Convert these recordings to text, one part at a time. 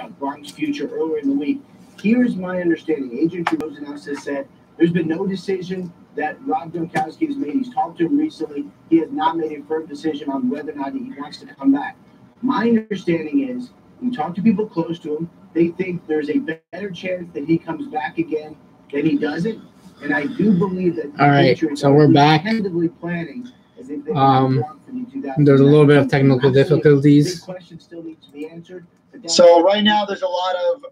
about Gronk's future earlier in the week. Here's my understanding. Agent Trudeau's has said there's been no decision that Rob Gronkowski has made. He's talked to him recently. He has not made a firm decision on whether or not he wants to come back. My understanding is, when you talk to people close to him, they think there's a better chance that he comes back again than he doesn't. And I do believe that all right, so we're back. Planning as if there's a little bit of technical difficulties. The question still needs to be answered. So right now there's a lot of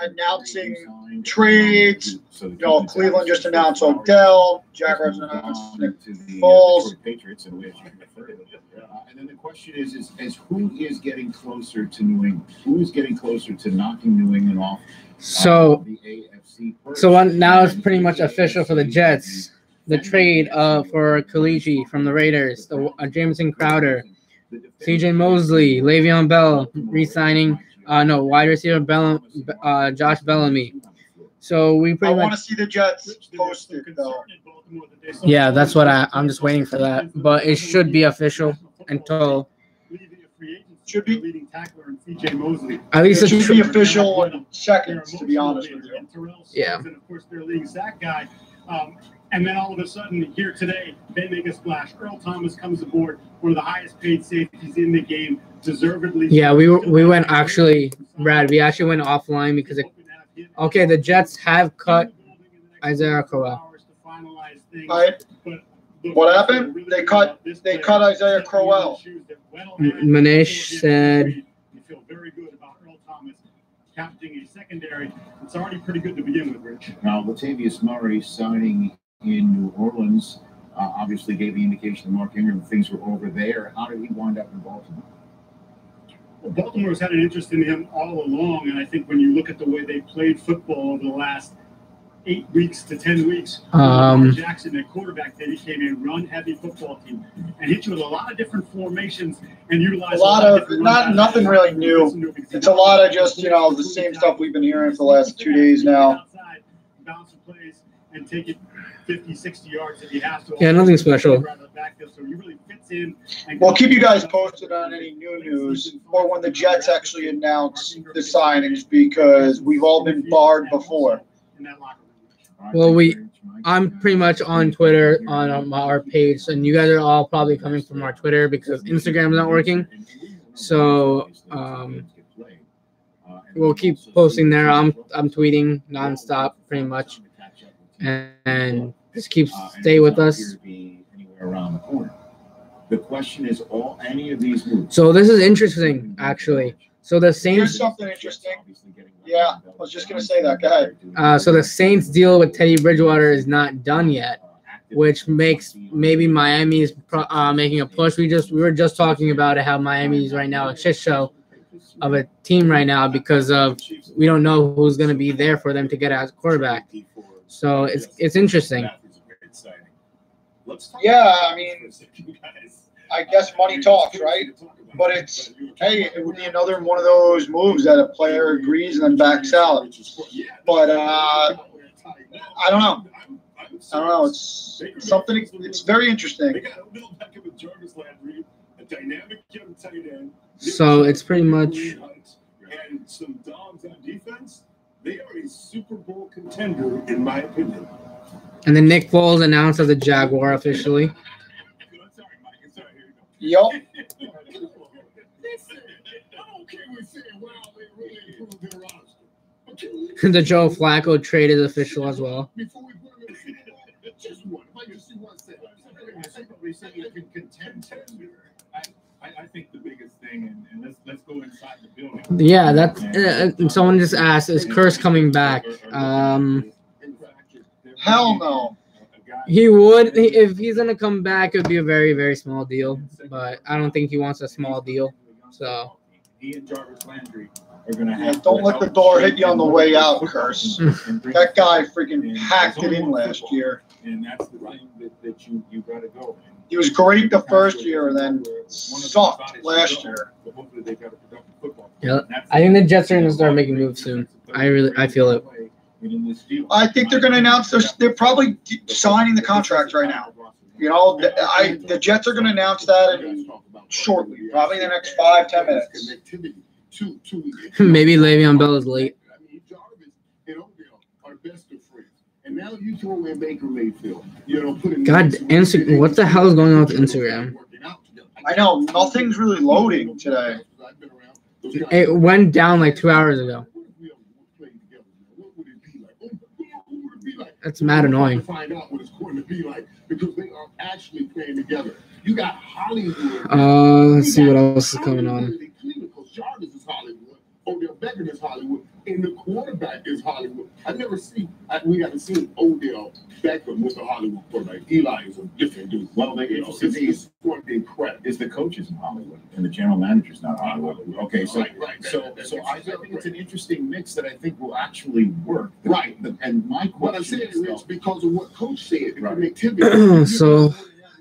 announcing trades. You know, Cleveland just announced Odell. Jaguars announced Nick Foles. And then the question is who is getting closer to New England? Who is getting closer to knocking New England off? So, the AFC first? So now it's pretty much official for the Jets. The trade for Kalichi from the Raiders, Jamison Crowder, C.J. Mosley, Le'Veon Bell re-signing. Wide receiver Josh Bellamy. So we pretty much. I want to see the Jets posted though. Yeah, that's what I'm just waiting for that, but it should be official until. Should be at least it should be official in seconds, to be honest with you. Yeah. And of course, their leading sack guy. And then all of a sudden, here today, they make a splash. Earl Thomas comes aboard, one of the highest paid safeties in the game, deservedly. Yeah, we went actually, Brad. We actually went offline because the Jets have cut Isaiah Crowell. Right. What happened? They cut Isaiah Crowell. Manish said. You feel very good about Earl Thomas captaining a secondary. It's already pretty good to begin with, Rich. Now, Latavius Murray signing in New Orleans obviously gave the indication to Mark Ingram that things were over there. How did he wind up in Baltimore? Well, Baltimore's had an interest in him all along, and I think when you look at the way they played football over the last 8 weeks to 10 weeks, Jackson, their quarterback, they became a run-heavy football team and hit you with a lot of different formations and utilized a lot of nothing really new. It's a lot of just the same stuff we've been hearing for the last 2 days now. Bounce plays and take it 50, 60 yards if he has to. Yeah, nothing special. So he really fits in. We'll keep you guys posted on any new news or when the Jets actually announce the signings, because we've all been barred before. Well, I'm pretty much on Twitter on our page, and you guys are all probably coming from our Twitter because Instagram's not working. So we'll keep posting there. I'm tweeting nonstop pretty much, and just stay with us. Around the corner. The question is, any of these moves. So this is interesting, actually. So the Saints. Here's something interesting. Yeah, I was just gonna say that. Go ahead. So the Saints deal with Teddy Bridgewater is not done yet, which makes maybe Miami's making a push. We were just talking about how Miami's right now a shit show of a team right now because of we don't know who's gonna be there for them to get as quarterback. So it's interesting. Yeah, I mean, I guess money talks, right? But it would be another one of those moves that a player agrees and then backs out. But I don't know. It's something. It's very interesting. So it's pretty much. And some dogs on defense. They are a Super Bowl contender, in my opinion. And then Nick Foles announced as a Jaguar officially. Yup. The Joe Flacco trade is official as well. I think the biggest thing, and let's go inside the building. Yeah, that's someone just asked, is Curse coming back? Hell no. He would. If he's going to come back, it would be a very, very small deal. But I don't think he wants a small deal. So. He and Jarvis Landry are going to have. Don't let the door hit you on the way out, Curse. That guy freaking packed it in last year. And that's the thing that you got to go. He was great the first year and then sucked last year. Yeah, I think the Jets are going to start making moves soon. I feel it. I think they're going to announce they're probably signing the contracts right now. The Jets are going to announce that shortly, probably in the next 5-10 minutes. Maybe Le'Veon Bell is late. I mean, Jarvis and Odell are best of friends. And now you throw in Baker Mayfield. God, Instagram. What the hell is going on with Instagram? I know nothing's really loading today. It went down like 2 hours ago. That's mad annoying. Find out what it's going to be like because they are actually playing together. You got Hollywood. Let's see what else is coming on. Jarvis is Hollywood. Odell Beckham is Hollywood, and the quarterback is Hollywood. We haven't seen Odell Beckham with a Hollywood quarterback. Eli is a different dude. Well, the interesting thing is going to be incredible. Is the coaches in Hollywood and the general manager's not Hollywood. Okay, so I think it's an interesting mix that I think will actually work. Right. And my question what I'm saying is because of what Coach said, the right. connectivity. So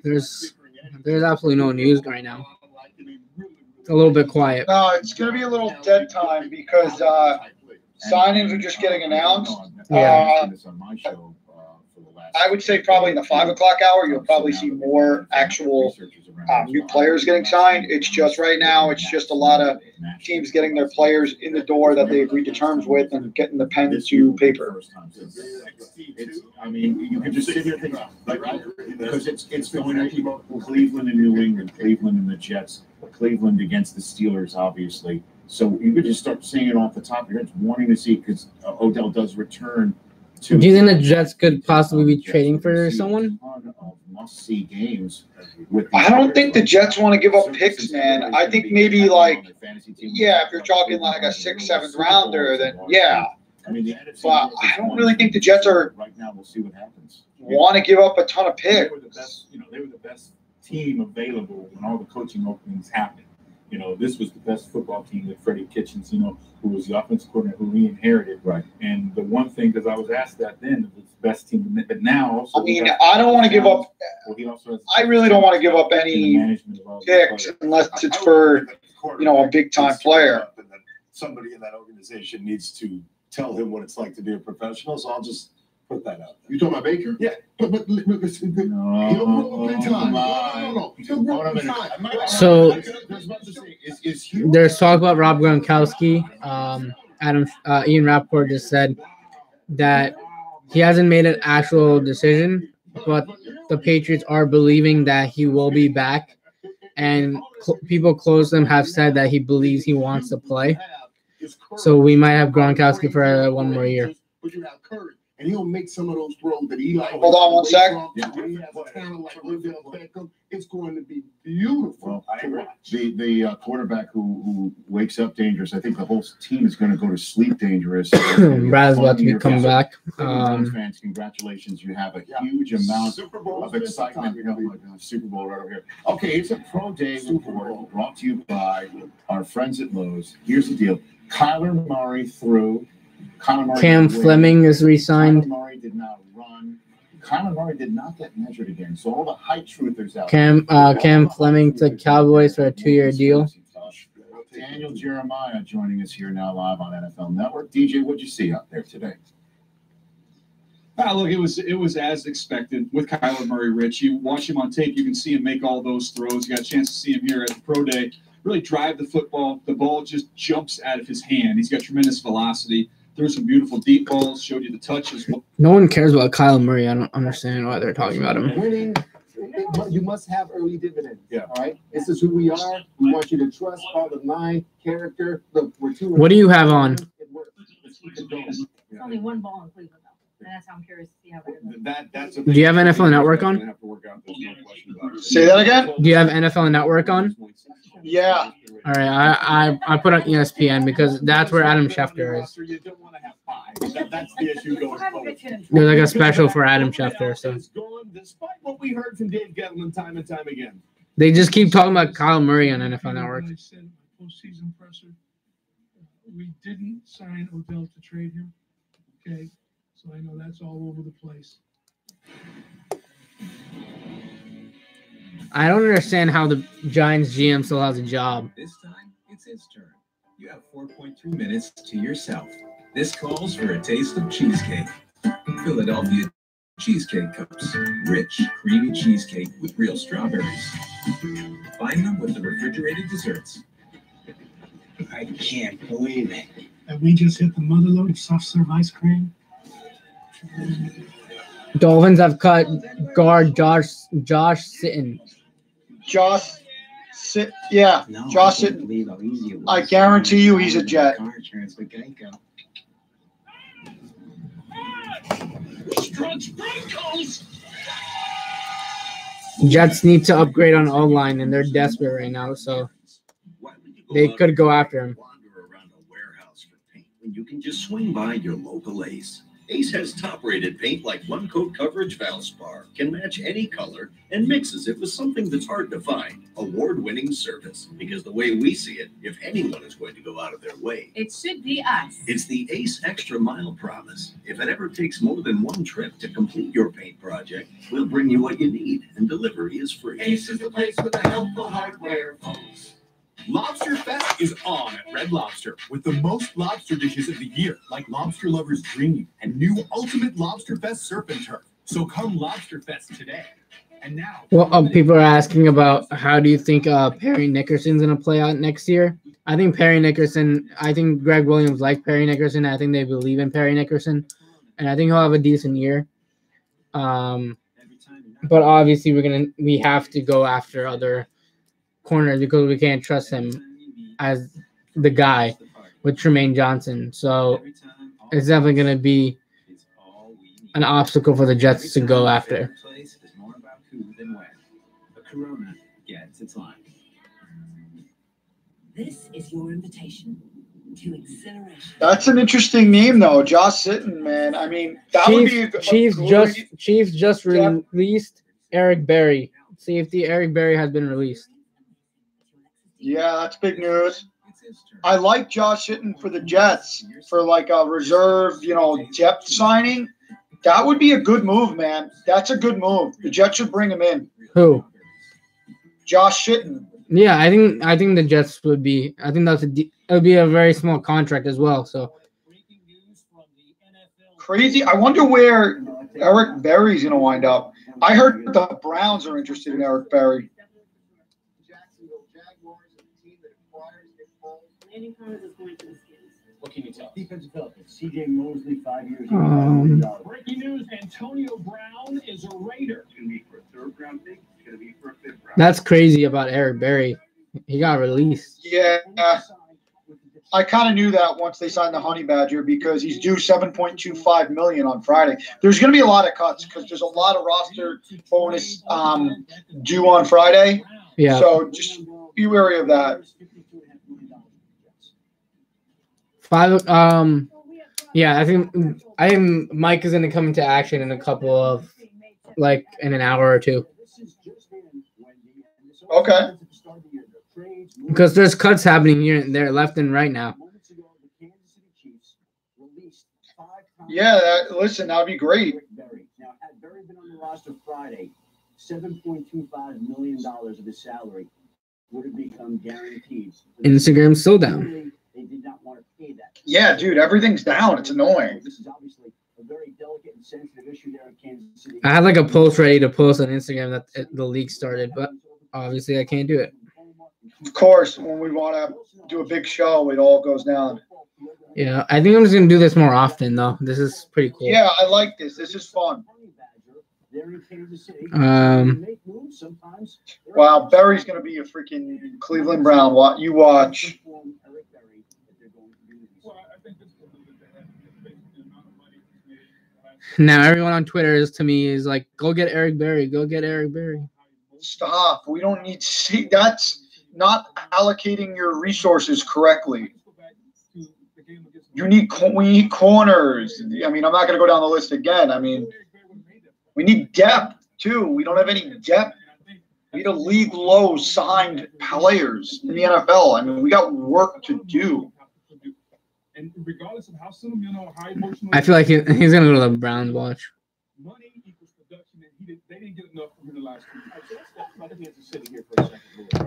there's absolutely no news right now. It's a little bit quiet. No, it's going to be a little dead time because signings are just getting announced. Yeah. I would say probably in the 5 o'clock hour, you'll probably see more actual new players getting signed. It's just right now, it's just a lot of teams getting their players in the door that they agreed to terms with and getting the pen to paper. I mean, you can just sit here and think, because it's going to be Cleveland and New England, Cleveland and the Jets, Cleveland against the Steelers, obviously. So you could just start seeing it off the top of your head, wanting to see because Odell does return. Do you think the Jets could possibly be trading for someone? Must-see games. I don't think the Jets want to give up picks, man. I think maybe if you're talking like a 6th, 7th rounder, then yeah. But I don't really think the Jets are right now. We'll see what happens. Want to give up a ton of picks. They were the best team available when all the coaching openings happened. This was the best football team that Freddie Kitchens, who was the offensive coordinator who he inherited. Right. And the one thing, because I was asked that then, it was the best team. But now also. I mean, I don't want to give up. I really don't want to give up any picks unless it's for, a big-time player. Somebody in that organization needs to tell him what it's like to be a professional, so I'll just put that out. You talking about Baker? Yeah. But listen, he'll grow up in time. No. He'll grow up in time. So there's talk about Rob Gronkowski. Ian Rappaport just said that he hasn't made an actual decision, but the Patriots are believing that he will be back. And people close to him have said that he believes he wants to play. So we might have Gronkowski for one more year. But you have Curry, and he'll make some of those throws that Eli. Hold on one sec. He has a talent like Odell Beckham. It's going to be beautiful. The quarterback who wakes up dangerous, I think the whole team is going to go to sleep dangerous. Brad's about to be coming back. Fans, congratulations. You have a huge amount of excitement. Super Bowl right over here. Okay, it's a pro day report brought to you by our friends at Lowe's. Here's the deal. Kyler Murray threw. Cam Fleming is re-signed. Kyler Murray did not run. Kyler Murray did not get measured again. So all the height truthers out there. Cam Fleming to Cowboys for a 2-year deal. Daniel Jeremiah joining us here now live on NFL Network. DJ, what'd you see out there today? Look, it was as expected with Kyler Murray, Rich. You watch him on tape, you can see him make all those throws. You got a chance to see him here at the Pro Day. Really drive the football. The ball just jumps out of his hand. He's got tremendous velocity. Threw some beautiful deep balls, showed you the touches. No one cares about Kyler Murray. I don't understand why they're talking about him. Winning, you must have early dividends. Yeah. All right? This is who we are. We want you to trust, fall in line, character. Look, we're two. What do you have on? There's only one ball in Cleveland, though. And that's how I'm curious to see how that is. Do you have NFL Network on? Say that again? Do you have NFL Network on? Yeah. All right, I put on ESPN because that's where Adam Schefter is. That's the issue going forward. There's like a special for Adam Schefter. So despite what we heard from Dave Gettleman time and time again, they just keep talking about Kyle Murray on NFL Network. I said postseason presser, we didn't sign Odell to trade him. Okay, so I know that's all over the place. I don't understand how the Giants GM still has a job. This time, it's his turn. You have 4.2 minutes to yourself. This calls for a taste of cheesecake. Philadelphia cheesecake cups. Rich, creamy cheesecake with real strawberries. Find them with the refrigerated desserts. I can't believe it. And we just hit the mother load of soft serve ice cream. Dolphins have cut guard Josh Sitton. Josh Sitton. I guarantee you he's a Jet. Jets need to upgrade on O-line, and they're desperate right now, so they could go after him. When you can just swing by your local Ace. Ace has top-rated paint like One Coat Coverage Valspar, can match any color, and mixes it with something that's hard to find. Award-winning service. Because the way we see it, if anyone is going to go out of their way, It should be us. it's the Ace Extra Mile Promise. If it ever takes more than one trip to complete your paint project, we'll bring you what you need, and delivery is free. Ace is the place with the helpful hardware, folks. Lobster Fest is on at Red Lobster with the most lobster dishes of the year, like Lobster Lover's Dream and new Ultimate Lobster Fest Surf and Turf. So come Lobster Fest today. And now, Well, people are asking about how do you think Perry Nickerson's going to play out next year? I think I think Greg Williams likes Perry Nickerson. I think they believe in Perry Nickerson, and I think he'll have a decent year. But obviously, we have to go after other corners because we can't trust him as the guy with Tremaine Johnson. So it's definitely going to be an obstacle for the Jets to go after. This is your invitation to exhilaration. That's an interesting name, though. Josh Sitton, man. I mean, that would be Chiefs just released Eric Berry. Safety Eric Berry has been released. Yeah, that's big news. I like Josh Sitton for the Jets for like a reserve, depth signing. That would be a good move, man. That's a good move. The Jets should bring him in. Who? Josh Sitton. Yeah, I think the Jets would be. I think it would be a very small contract as well. So crazy. I wonder where Eric Berry's gonna wind up. I heard the Browns are interested in Eric Berry. What can you tell? Defensive help. C.J. Mosley, 5 years. Breaking news: Antonio Brown is a Raider. It's going to be for a third-round pick. It's going to be for a fifth-round. That's crazy about Eric Berry. He got released. Yeah, I kind of knew that once they signed the Honey Badger because he's due $7.25 million on Friday. There's going to be a lot of cuts because there's a lot of roster bonus due on Friday. Yeah. So just be wary of that. Yeah, I think Mike is going to come into action in a couple of, in an hour or two. Okay. Because there's cuts happening here and there, left and right now. Yeah, listen, that'd be great. Now, had Berry been on the roster Friday, $7.25 million of his salary would have become guaranteed. Instagram's still down. They did not want to pay that. Yeah, dude, everything's down. It's annoying. This is obviously a very delicate and sensitive issue there in Kansas City. I had a post ready to post on Instagram that the league started, but obviously I can't do it. Of course, when we want to do a big show, it all goes down. Yeah, I think I'm just going to do this more often, though. This is pretty cool. Yeah, I like this. This is fun. Wow, Berry's going to be a freaking Cleveland Brown. You watch. Now everyone on Twitter is like, go get Eric Berry. Go get Eric Berry. Stop. We don't need to see. That's not allocating your resources correctly. We need corners. I mean, I'm not going to go down the list again. I mean, we need depth, too. We don't have any depth. We need a league low signed players in the NFL. I mean, we got work to do. And regardless of how soon, how emotional. I feel like he's going to go to the Browns watch. Money equals production, and they didn't get enough from him the last 2 years.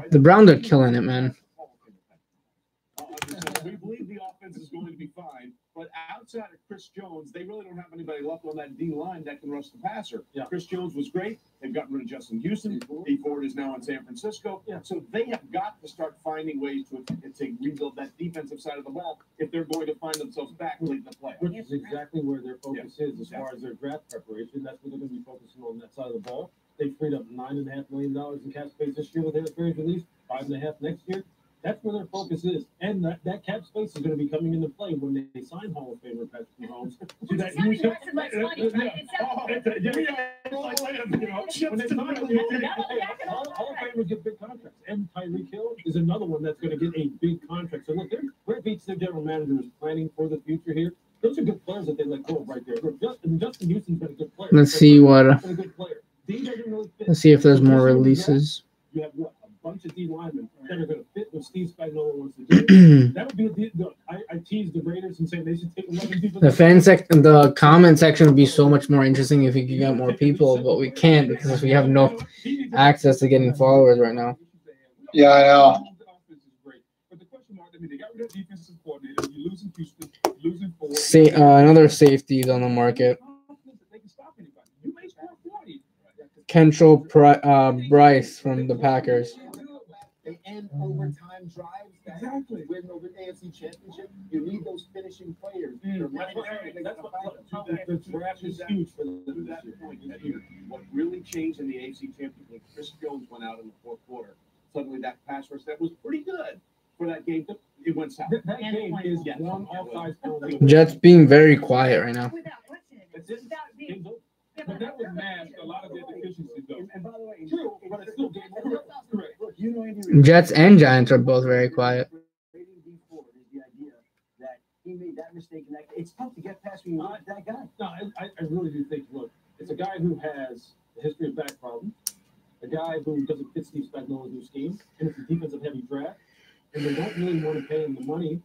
The Browns are killing it, man. We believe the offense is going going to be fine. But outside of Chris Jones, they really don't have anybody left on that D line that can rush the passer. Yeah. Chris Jones was great. They've gotten rid of Justin Houston. D. Ford is now in San Francisco. Yeah. So they have got to start finding ways to rebuild that defensive side of the ball if they're going to find themselves back late in the playoffs. Which is exactly where their focus is as far as their draft preparation. That's what they're going to be focusing on that side of the ball. They freed up $9.5 million in cap space this year with Harris Berry's release, $5.5 million next year. That's where their focus is. And that cap space is going to be coming into play when they sign Hall of Famer Patrick Mahomes. When they Hall of Famers get big contracts. And Tyreek Hill is another one that's going to get a big contract. So look, where Beats, their general manager, is planning for the future here. Those are good players that they let go of right there. Justin Houston's been a good player. Let's see if there's more releases. You have what? A bunch of D linemen that are going to fit what Steve Spagnuolo wants to do. That would be I teased the Raiders and saying they should take 11 people. The comment section would be so much more interesting if we could get more people, but we can't because we have no access to getting followers right now. Yeah, I know. Another safety is on the market. Kentrell Bryce from the Packers. They end overtime drives that win over the AFC Championship. You need those finishing players. The draft is huge for that point. What really changed in the AFC Championship, Chris Jones went out in the fourth quarter. Suddenly that pass rush that was pretty good for that game. It went south. That game is one offside penalty. Jets being very quiet right now. But that would mask a lot of their deficiencies, though. And by the way, true, but it's still game correct. Jets and Giants are both very quiet. The idea that he made that mistake, and it's tough to get past when you look at that guy. No, I really do think, look, it's a guy who has a history of back problems, a guy who doesn't fit Steve Spagnuolo's new scheme, and it's a defensive-heavy draft, and they don't really want to pay him the money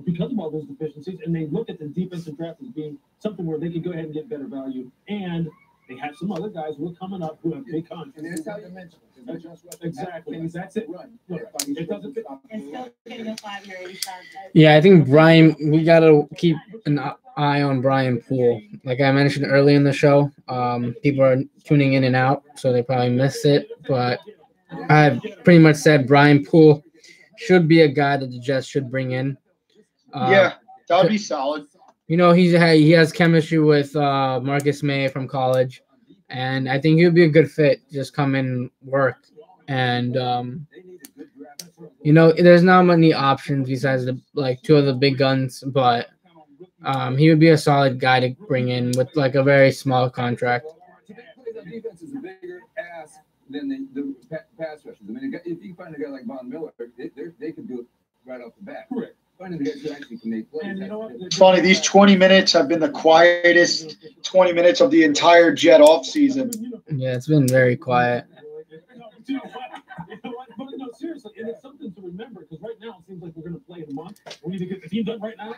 because of all those deficiencies, and they look at the defensive draft as being something where they can go ahead and get better value, and they have some other guys who are coming up who have big contracts. And that's how you mentioned it. Exactly. That's it. Look, it doesn't fit. And still getting a 5-year 85. Yeah, I think we got to keep an eye on Brian Poole. Like I mentioned earlier in the show, people are tuning in and out, so they probably missed it. But I've pretty much said Brian Poole should be a guy that the Jets should bring in. Yeah, that would be solid. You know, he has chemistry with Marcus May from college, and I think he would be a good fit. Just come in and work. And, there's not many options besides two of the big guns, but he would be a solid guy to bring in with a very small contract. The defense is a bigger ass than the pass rushers. I mean, if you find a guy like Von Miller, they could do it right off the bat. Correct. Finding the guys who actually can make plays. It's funny, these 20 minutes have been the quietest 20 minutes of the entire Jet offseason. Yeah, it's been very quiet. But no, seriously, and it's something to remember because right now it seems like we're going to play in a month. We need to get the team done right now.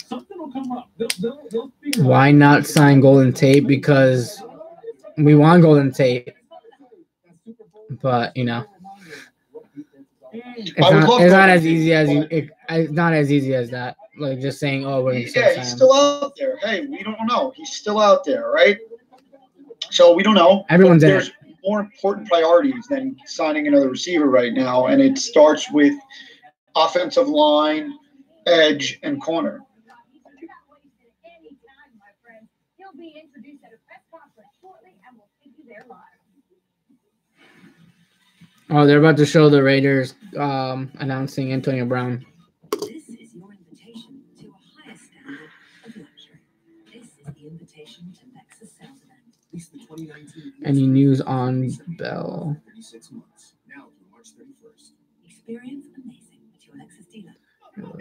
Something will come up. They'll figure Why not sign Golden Tate? Because we want Golden Tate. But, it's not as easy as that. Like just saying, "Oh, we're gonna he's still out there." Hey, we don't know. He's still out there, right? So we don't know. There's more important priorities than signing another receiver right now, and it starts with offensive line, edge, and corner. He'll be introduced at a press conference shortly, and we'll take you there live. Oh, they're about to show the Raiders announcing Antonio Brown. This is your invitation to a higher standard of luxury. This is the invitation to Lexus sales event. Any news on Bell? 36 months, now through March 31st. Experience amazing with your Lexus dealer. With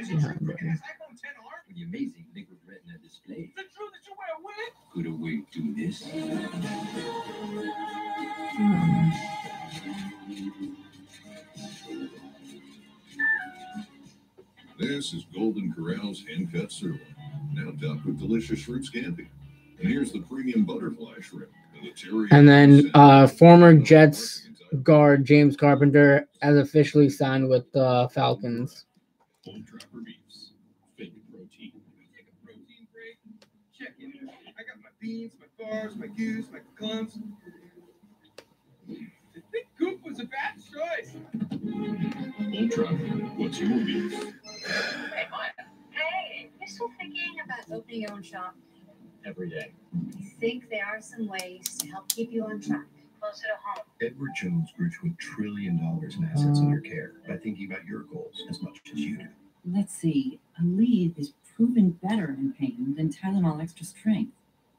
the amazing liquid retina display. Is it true that you wear a wig? Could a wig do this? This is Golden Corral's hand-cut sirloin, now topped with delicious shrimp scampi. And here's the premium butterfly shrimp. And then former Jets guard James Carpenter has officially signed with the Falcons. Old Trapper Beefs. Fake protein. Take a protein break. Check in. I got my beans, my bars, my goose, my clumps. I think Goop was a bad choice. Ultra, what's your beef? Hey, you're still thinking about opening your own shop? Every day. I think there are some ways to help keep you on track, closer to home. Edward Jones grew to $1 trillion in assets under care by thinking about your goals as much as you do. Let's see. Aleve is proven better in pain than Tylenol Extra Strength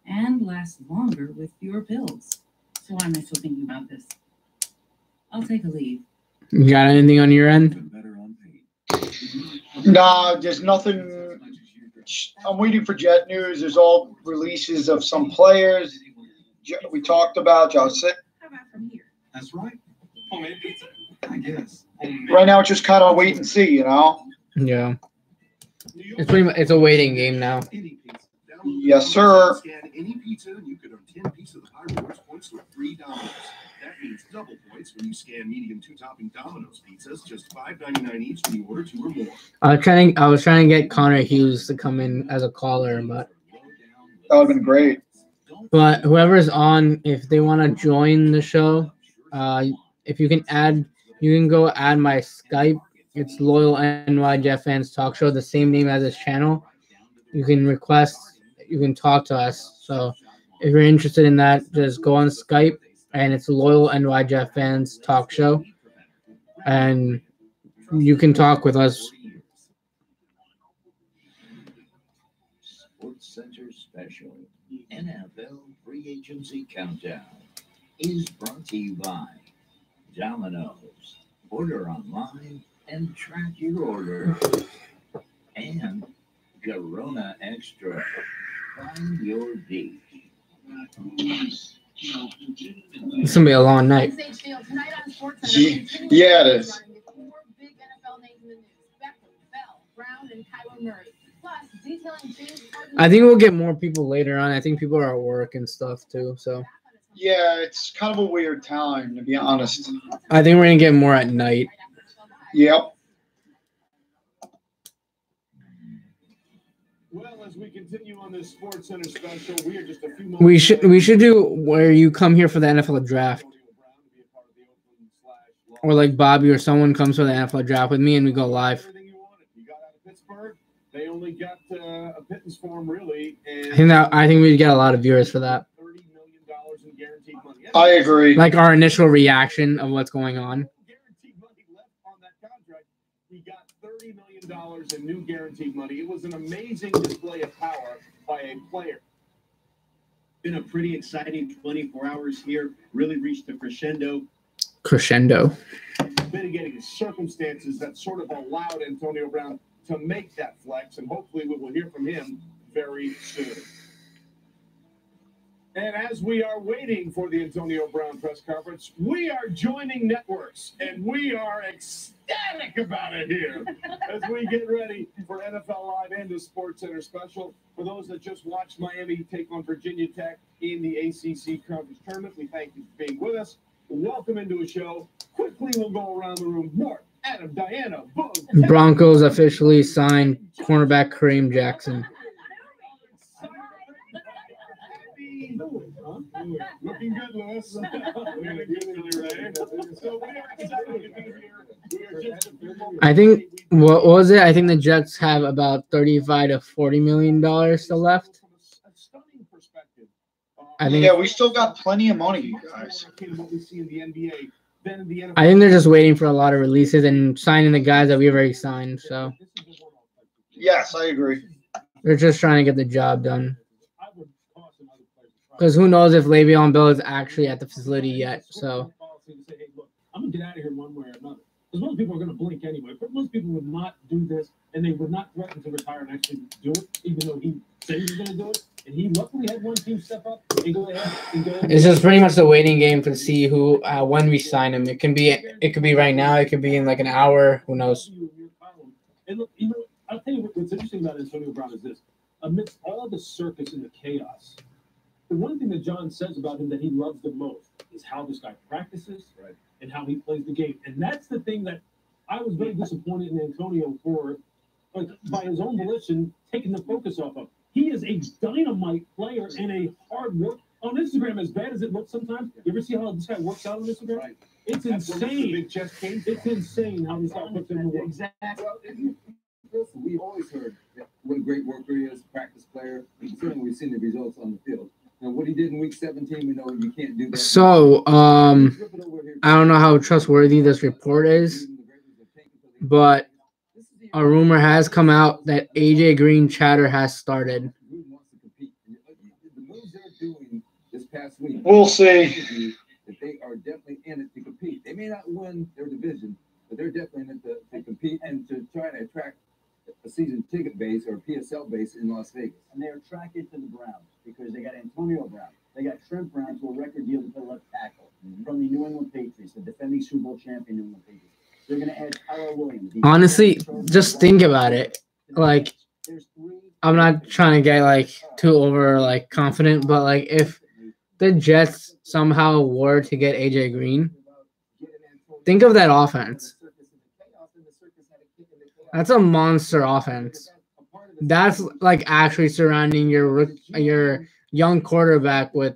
and lasts longer with fewer pills. So why am I still thinking about this? I'll take Aleve. You got anything on your end? Nah, there's nothing. I'm waiting for Jet news. There's all releases of some players. We talked about Josh. That's right. Homemade pizza, I guess. Right now, it's just kind of wait and see, you know? Yeah. It's pretty much, it's a waiting game now. Yes, sir. Scan any pizza and you could earn 10 Pizza the Pie Rewards points with $3. That means double points when you scan medium 2-topping Domino's pizzas, just $5.99 each when you order 2 or more. I was trying to get Connor Hughes to come in as a caller, but that would have been great. But whoever's on, if they want to join the show, if you can go add my Skype. It's Loyal NY Jet Fans Talk Show, the same name as this channel. You can request, you can talk to us. So if you're interested in that, just go on Skype, and it's Loyal NY Jet Fans Talk Show, and you can talk with us. Sports Center Special NFL Free Agency Countdown is brought to you by Domino's. Order online and track your order. And Corona Extra. Find your beef. It's going to be a long night. Yeah, it is. I think we'll get more people later on. I think people are at work and stuff too. So yeah, it's kind of a weird time, to be honest. I think we're going to get more at night. Yep. Well, as we continue on this Sports Center special, we are just a few We should do where you come here for the NFL draft, or like Bobby or someone comes for the NFL draft with me and we go live. They only got a pittance for him, really. And I think we'd get a lot of viewers for that. $30 million in guaranteed money. I agree. Like our initial reaction of what's going on. Guaranteed money left on that contract. He got $30 million in new guaranteed money. It was an amazing display of power by a player. Been a pretty exciting 24 hours here. Really reached a crescendo. Mitigating circumstances that sort of allowed Antonio Brown to make that flex, and hopefully we will hear from him very soon. And as we are waiting for the Antonio Brown press conference, we are joining networks, and we are ecstatic about it here as we get ready for NFL Live and the Sports Center special. For those that just watched Miami take on Virginia Tech in the ACC Conference Tournament, we thank you for being with us. Welcome into a show. Quickly, we'll go around the room. Mark, Adam, Diana, Boog. Broncos officially signed cornerback Kareem Jackson. Looking good, Lewis. So we are excited to be here. I think what was it? I think the Jets have about $35 to $40 million still left. I think. Yeah, we still got plenty of money, you guys. I think they're just waiting for a lot of releases and signing the guys that we've already signed. So. Yes, I agree. They're just trying to get the job done. Because who knows if Le'Veon Bell is actually at the facility yet. So. I'm going to get out of here one way or another. Because most people are going to blink anyway. But most people would not do this, and they would not threaten to retire and actually do it, even though he said he was going to do it. And he luckily had one team step up and go ahead and go. It's just pretty much the waiting game to see who when we sign him. It could be right now. It could be in like an hour. Who knows? And look, I'll tell you what's interesting about Antonio Brown is this: amidst all the circus and the chaos, the one thing that John says about him that he loves the most is how this guy practices, right, and how he plays the game. And that's the thing that I was very disappointed in Antonio for like by his own volition, taking the focus off of. He is a dynamite player and a hard work on Instagram. As bad as it looks sometimes, you ever see how this guy works out on Instagram? Right. It's insane. It's insane how this guy puts in the work. Exactly. Well, we've always heard what a great worker he is, practice player. Certainly, we've seen the results on the field. Now, what he did in week 17, we know you can't do that. So, I don't know how trustworthy this report is, but a rumor has come out that AJ Green chatter has started. This past week, we'll see. That they are definitely in it to compete. They may not win their division, but they're definitely in it to compete and to try to attract a season ticket base or PSL base in Las Vegas. And they're attracted to the Browns because they got Antonio Brown. They got Trent Brown to a record deal to play left tackle from the New England Patriots, the defending Super Bowl champion New England Patriots. They're going to add Tyler Williams. Honestly, just think about it. Like, I'm not trying to get like too over like confident, but like if the Jets somehow were to get AJ Green, think of that offense. That's a monster offense. That's like actually surrounding your young quarterback with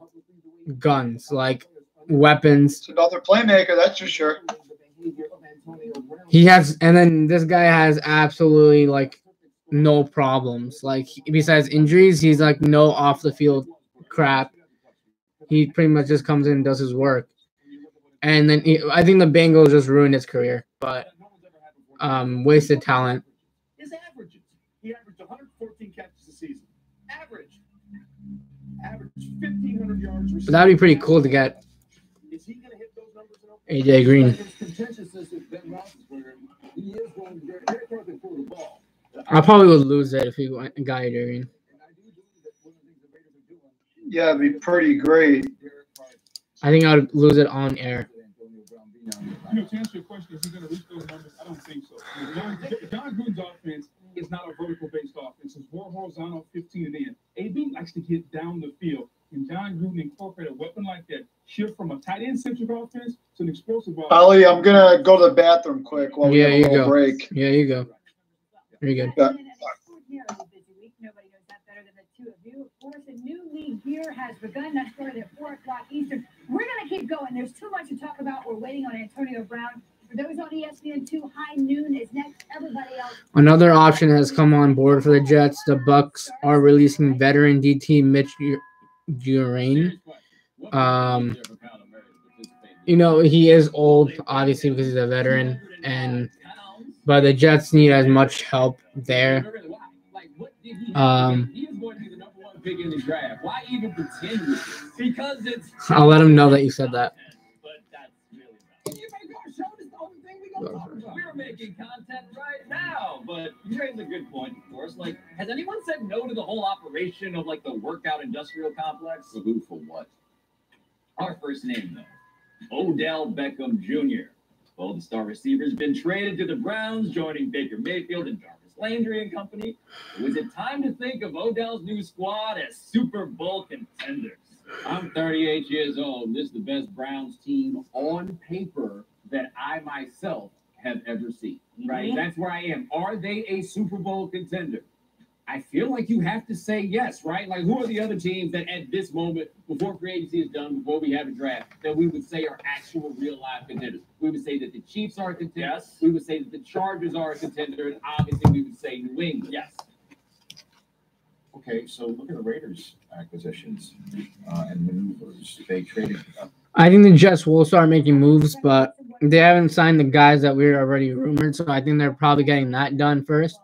guns, like weapons. It's another playmaker, that's for sure. He has, and then this guy has absolutely like no problems. Like besides injuries, he's like no off the field crap. He pretty much just comes in and does his work. And then I think the Bengals just ruined his career, but wasted talent. His averages. He averaged 114 catches a season. Average 1,500 yards. But that'd be pretty cool to get AJ Green. I probably would lose it if he got AJ Green. Yeah, it'd be pretty great. I think I would lose it on air. You know, to answer your question, is he going to reach those numbers? I don't think so. John Gruden's offense is not a vertical-based offense. It's more horizontal, 15 and in. AB likes to get down the field, and John Gruden incorporated a weapon like that, shift from a tight end-centric offense to an explosive offense. Ali, I'm going to go to the bathroom quick while we have a little break. Yeah, you go. Very good. Yeah. Of course, a new league year has begun. That started at 4 o'clock Eastern. We're going to keep going. There's too much to talk about. We're waiting on Antonio Brown. For those on ESPN2, high noon is next. Everybody else. Another option has come on board for the Jets. The Bucks are releasing veteran DT Mitch Durain. You know, he is old, obviously, because he's a veteran, but the Jets need as much help there. Pick in the draft. Why even pretend with it? Because it's. I'll let him know that you said that. But that's really bad. You make our show. This the only thing we gonna talk about. We're making content right now, but you raise a good point, of course. Like, has anyone said no to the whole operation of like the workout industrial complex? Who for what? Our first name though, Odell Beckham Jr. Well, the star receiver's been traded to the Browns, joining Baker Mayfield and Jarvis Landry and company. Was it time to think of Odell's new squad as Super Bowl contenders? I'm 38 years old. This is the best Browns team on paper that I myself have ever seen. Right? That's where I am. Are they a Super Bowl contender? I feel like you have to say yes, right? Like, who are the other teams that at this moment, before free agency is done, before we have a draft, that we would say are actual real-life contenders? We would say that the Chiefs are a contender. Yes. We would say that the Chargers are a contender. And obviously, we would say New England. Yes. Okay, so look at the Raiders' acquisitions and maneuvers. They traded. I think the Jets will start making moves, but they haven't signed the guys that we were already rumored, so I think they're probably getting that done first.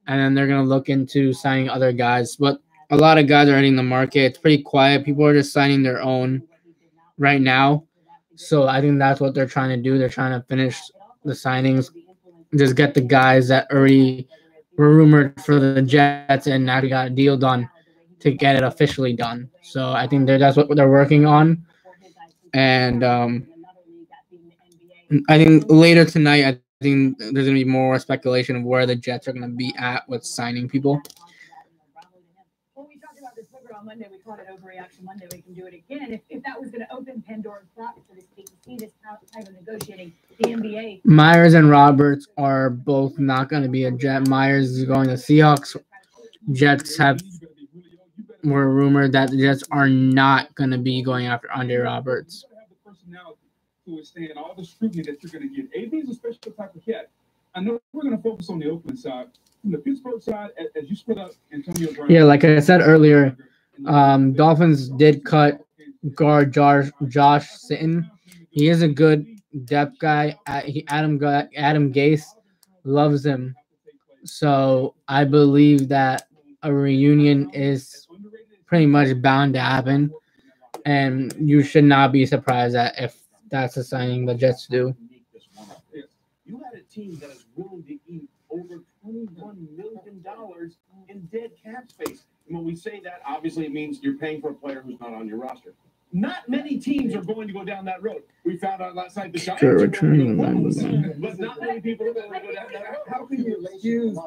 And then they're going to look into signing other guys. But a lot of guys are hitting the market. It's pretty quiet. People are just signing their own right now. So I think that's what they're trying to do. They're trying to finish the signings, just get the guys that already were rumored for the Jets and now got a deal done to get it officially done. So I think that's what they're working on. And I think later tonight, I think there's going to be more speculation of where the Jets are going to be at with signing people. remember on Monday we called it overreaction Monday. We can do it again. If that was going to open Pandora's box, so to speak, to see this type of negotiating, the NBA. Myers and Roberts are both not going to be a Jet. Myers is going to Seahawks. Jets were rumored that the Jets are not going to be going after Andre Roberts. To withstand all the scrutiny that you're going to get. AB is a special type of cat. I know we're going to focus on the Oakland side. From the Pittsburgh side, as you split up Antonio Brown. Yeah, like I said earlier, Dolphins did cut guard Josh Sitton. He is a good depth guy. Adam Gase loves him. So I believe that a reunion is pretty much bound to happen. And you should not be surprised that if that's a signing the Jets do. You had a team that is willing to eat over $21 million in dead cap space. And when we say that, obviously it means you're paying for a player who's not on your roster. Not many teams are going to go down that road. We found out last night the Giants are returning, but not many people are going to go down that road. How can you excuse?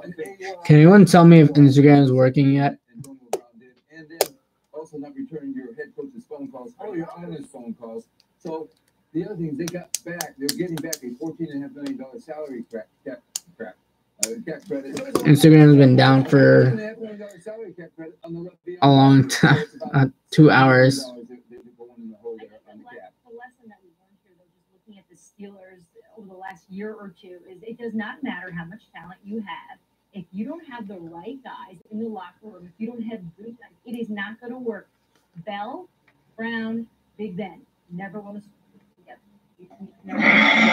Can anyone tell me if Instagram is working yet? And then also not returning your head coach's phone calls or your owner's phone calls. So the other thing is they're getting back a $14.5 million salary cap credit. Instagram's been down for a long time, 2 hours. The lesson that we learned here, though, just looking at the Steelers over the last year or two, is it does not matter how much talent you have. If you don't have the right guys in the locker room, if you don't have good guys, it is not going to work. Bell, Brown, Big Ben, never want to together.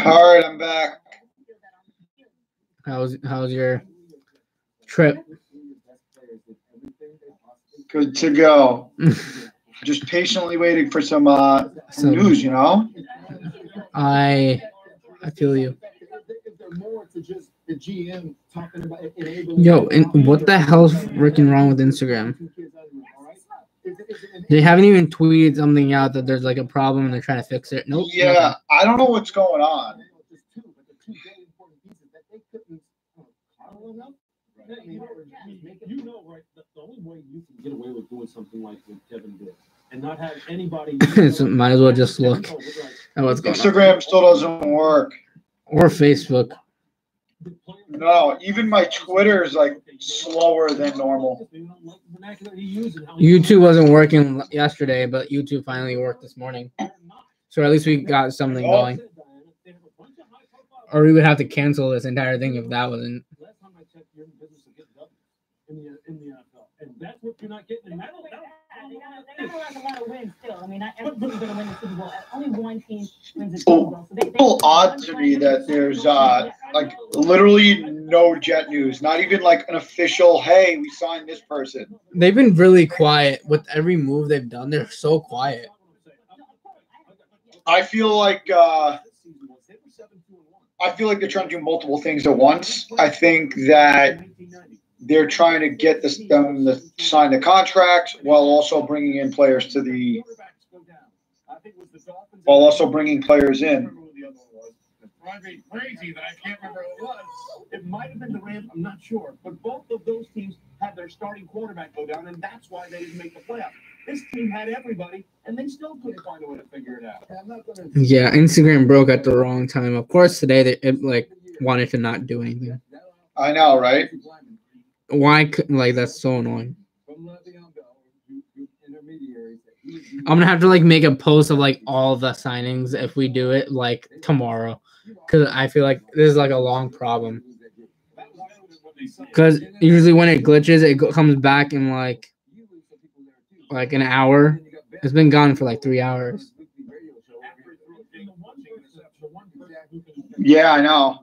All right, I'm back. How's your trip? Good to go. Just patiently waiting for some news, you know? I feel you. Yo, and what the hell's freaking wrong with Instagram? They haven't even tweeted something out that there's like a problem and they're trying to fix it. Nope. Yeah, nothing. I don't know what's going on. You know, right? The only way you can get away with doing something like what Kevin did and not have anybody. So might as well just look at what's going on. Instagram still doesn't work. Or Facebook. No, even my Twitter is like slower than normal. YouTube wasn't working yesterday, but YouTube finally worked this morning. So at least we got something going. Or we would have to cancel this entire thing if that wasn't. In the NFL, and that's what you're not getting. They never have a lot of wins still. I mean, not everybody's going to win the Super Bowl. Only one team wins the Super Bowl. So It's a little odd to me that there's like literally no Jet news, not even like an official, hey, we signed this person. They've been really quiet with every move they've done. They're so quiet. I feel like they're trying to do multiple things at once. I think that they're trying to get them to sign the contracts while also bringing in players in. Driving crazy that I can't remember who it was. It might have been the Rams. I'm not sure, but both of those teams had their starting quarterback go down, and that's why they didn't make the playoffs. This team had everybody, and they still couldn't find a way to figure it out. Yeah, Instagram broke at the wrong time. Of course, today they wanted to not do anything. I know, right? Why couldn't that's so annoying. I'm gonna have to make a post of all the signings if we do it tomorrow, because I feel like this is a long problem. Because usually when it glitches, it comes back in an hour. It's been gone for 3 hours. Yeah, I know.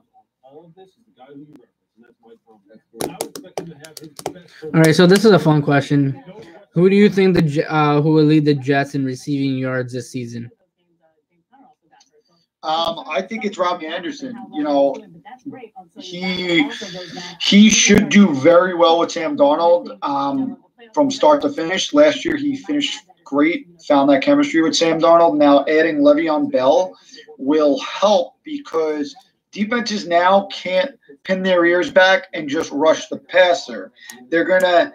All right, so this is a fun question. Who do you think who will lead the Jets in receiving yards this season? I think it's Robbie Anderson. You know, he should do very well with Sam Darnold from start to finish. Last year he finished great, found that chemistry with Sam Darnold. Now adding Le'Veon Bell will help because defenses now can't pin their ears back and just rush the passer. They're gonna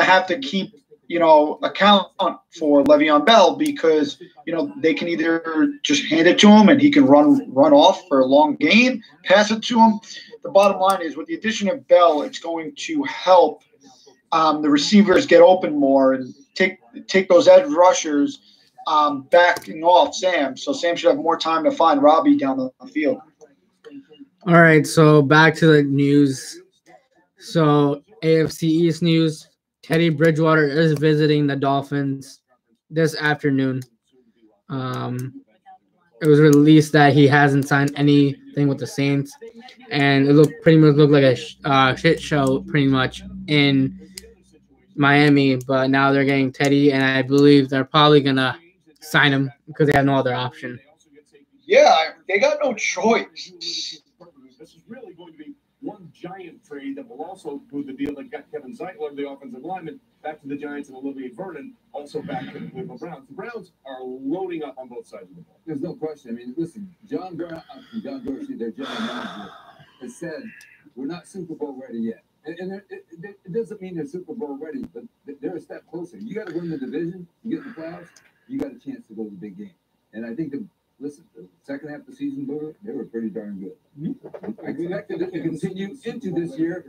have to keep account for Le'Veon Bell because, they can either just hand it to him and he can run off for a long gain, pass it to him. The bottom line is with the addition of Bell, it's going to help the receivers get open more and take those edge rushers backing off Sam. So Sam should have more time to find Robbie down the field. All right, so back to the news. So AFC East news, Teddy Bridgewater is visiting the Dolphins this afternoon. It was released that he hasn't signed anything with the Saints, and it pretty much looked like a shit show pretty much in Miami, but now they're getting Teddy, and I believe they're probably going to sign him because they have no other option. Yeah, they got no choice. This is really going to be one giant trade that will also include the deal that got Kevin Zeitler, the offensive lineman, back to the Giants, and Olivier Vernon also back to the Cleveland Browns. The Browns are loading up on both sides of the ball. There's no question. I mean, listen, John Dorsey, their general manager, has said we're not Super Bowl ready yet. And it doesn't mean they're Super Bowl ready, but they're a step closer. You got to win the division, you get in the playoffs, you got a chance to go to the big game. And I think the second half of the season, they were pretty darn good. I expected it to continue into this year.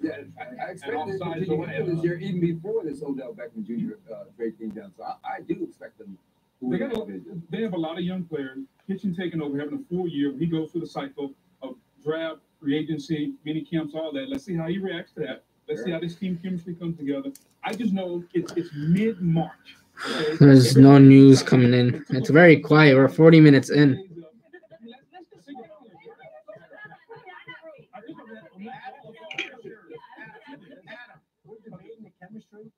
Yeah, I expected it to continue into this year, even before this Odell Beckham Jr. Trade came down. So I do expect them to win. They have a lot of young players. Kitchen taking over, having a full year. He goes through the cycle of draft, free agency, mini camps, all that. Let's see how he reacts to that. Let's see how this team chemistry comes together. I just know it's mid-March. Okay? There's no news coming in. It's very quiet. We're 40 minutes in.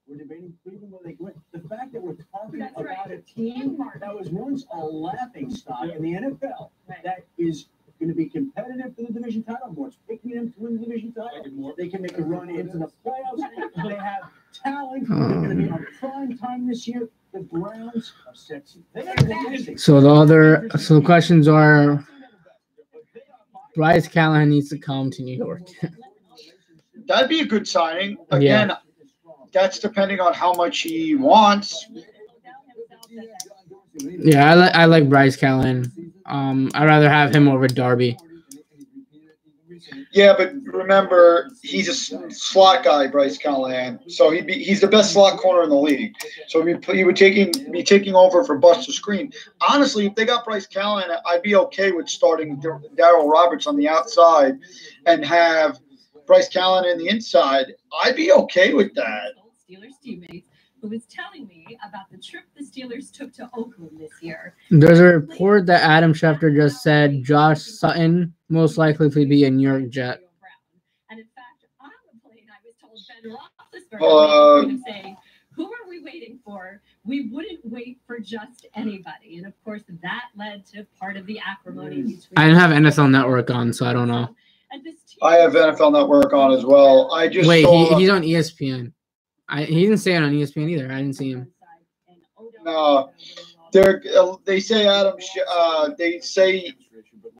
We're debating Cleveland where they went. The fact that we're talking about a team that was once a laughing stock in the NFL that is going to be competitive for the division title. Moore's picking them to win the division title. They can make a run into the playoffs. They have talent. They're going to be on prime time this year. The Browns are sexy. So the questions are: Bryce Callahan needs to come to New York. That'd be a good signing. Again, that's depending on how much he wants. Yeah, I like Bryce Callahan. I'd rather have him over Darby. Yeah, but remember, he's a slot guy, Bryce Callahan. So he's the best slot corner in the league. So he would be taking over for Buster Screen. Honestly, if they got Bryce Callahan, I'd be okay with starting Darryl Roberts on the outside and have Bryce Callahan in the inside. I'd be okay with that. Steelers teammates who was telling me about the trip the Steelers took to Oakland this year. There's a report that Adam Schefter just said Josh Sutton most likely to be a New York Jet. And in fact, on the plane, I was told Ben Roethlisberger saying, "Who are we waiting for? We wouldn't wait for just anybody." And of course, that led to part of the acrimony between. I didn't have NFL Network on, so I don't know. I have NFL Network on as well. I just wait. He's on ESPN. He didn't say it on ESPN either. I didn't see him. No, they say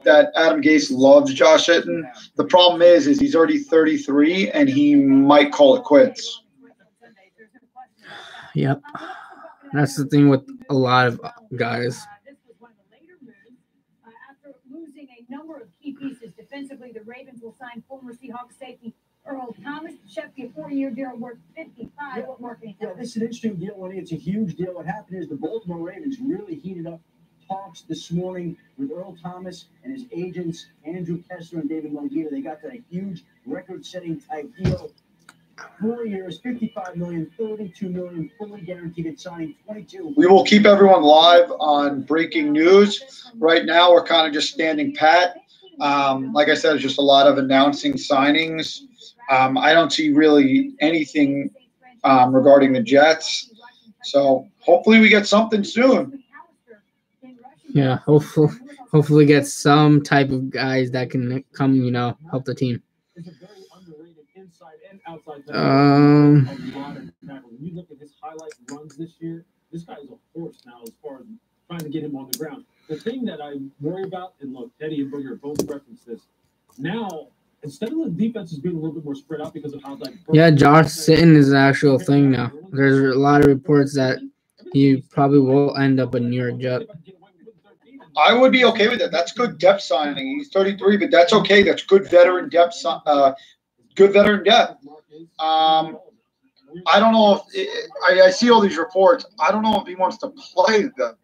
that Adam Gase loves Josh Sutton. The problem is he's already 33 and he might call it quits. Yep, that's the thing with a lot of guys. After losing a number of key pieces defensively, the Ravens will sign former Seahawks safety Earl Thomas, Shefty, a 4-year deal worth $55. Yeah, this is an interesting deal, Lenny. It's a huge deal. What happened is the Baltimore Ravens really heated up talks this morning with Earl Thomas and his agents, Andrew Kessler and David Mongita. They got that huge record-setting type deal. 4 years, $55 million, $32 million, fully guaranteed at signing, 22. We will keep everyone live on breaking news. Right now, we're kind of just standing pat. Like I said, it's just a lot of announcing signings. I don't see really anything regarding the Jets. So hopefully we get something soon. Yeah, hopefully get some type of guys that can come, help the team. When you look at his highlight runs this year, this guy is a horse now as far as trying to get him on the ground. The thing that I worry about, and look, Teddy and Booger both referenced this, now instead of the defenses being a little bit more spread out because of how like Yeah, Josh Sitton is an actual thing now. There's a lot of reports that he probably will end up a New York Jet. I would be okay with it. That's good depth signing. He's 33, but that's okay. That's good veteran depth. Good veteran depth. I don't know if I see all these reports. I don't know if he wants to play them.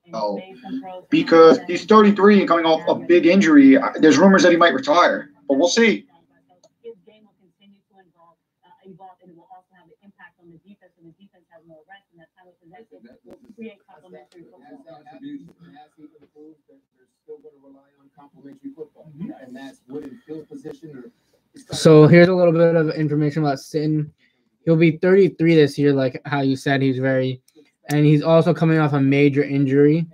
No, because he's 33 and coming off a big injury. There's rumors that he might retire, but we'll see. His game will continue to evolve, and it will also have an impact on the defense, and the defense has more rest, and that time of possession will create complementary football. So here's a little bit of information about Sitton. He'll be 33 this year, like how you said. And he's also coming off a major injury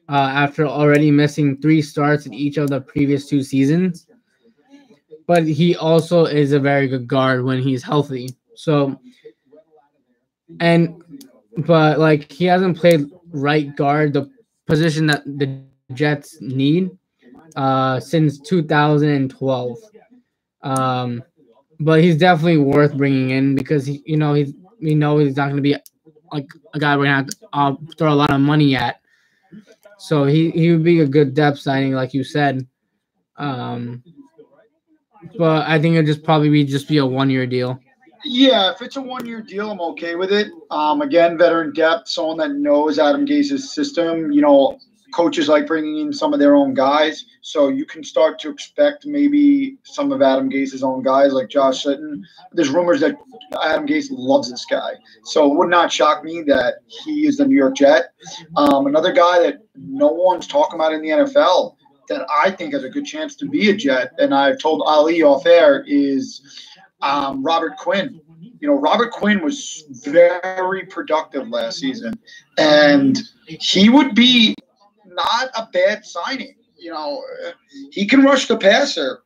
after already missing 3 starts in each of the previous 2 seasons. But he also is a very good guard when he's healthy. But like he hasn't played right guard, the position that the Jets need, since 2012. But he's definitely worth bringing in because we know he's not going to be like a guy we're going to have to throw a lot of money at. So he would be a good depth signing, like you said. But I think it'd just probably be a 1-year deal. Yeah, if it's a 1-year deal, I'm okay with it. Again, veteran depth, someone that knows Adam Gase's system. Coaches like bringing in some of their own guys, so you can start to expect maybe some of Adam Gase's own guys like Josh Sitton. There's rumors that Adam Gase loves this guy, so it would not shock me that he is the New York Jet. Another guy that no one's talking about in the NFL that I think has a good chance to be a Jet, and I've told Ali off air, is Robert Quinn. Robert Quinn was very productive last season, and he would be not a bad signing. He can rush the passer.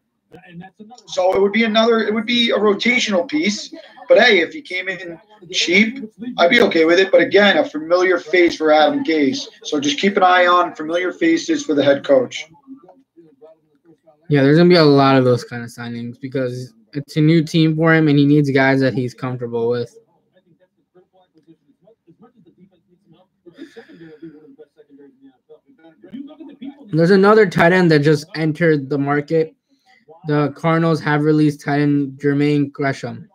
So it would be a rotational piece. But hey, if he came in cheap, I'd be okay with it. But again, a familiar face for Adam Gase. So just keep an eye on familiar faces for the head coach. Yeah, there's going to be a lot of those kind of signings because it's a new team for him and he needs guys that he's comfortable with. There's another tight end that just entered the market. The Cardinals have released tight end Jermaine Gresham.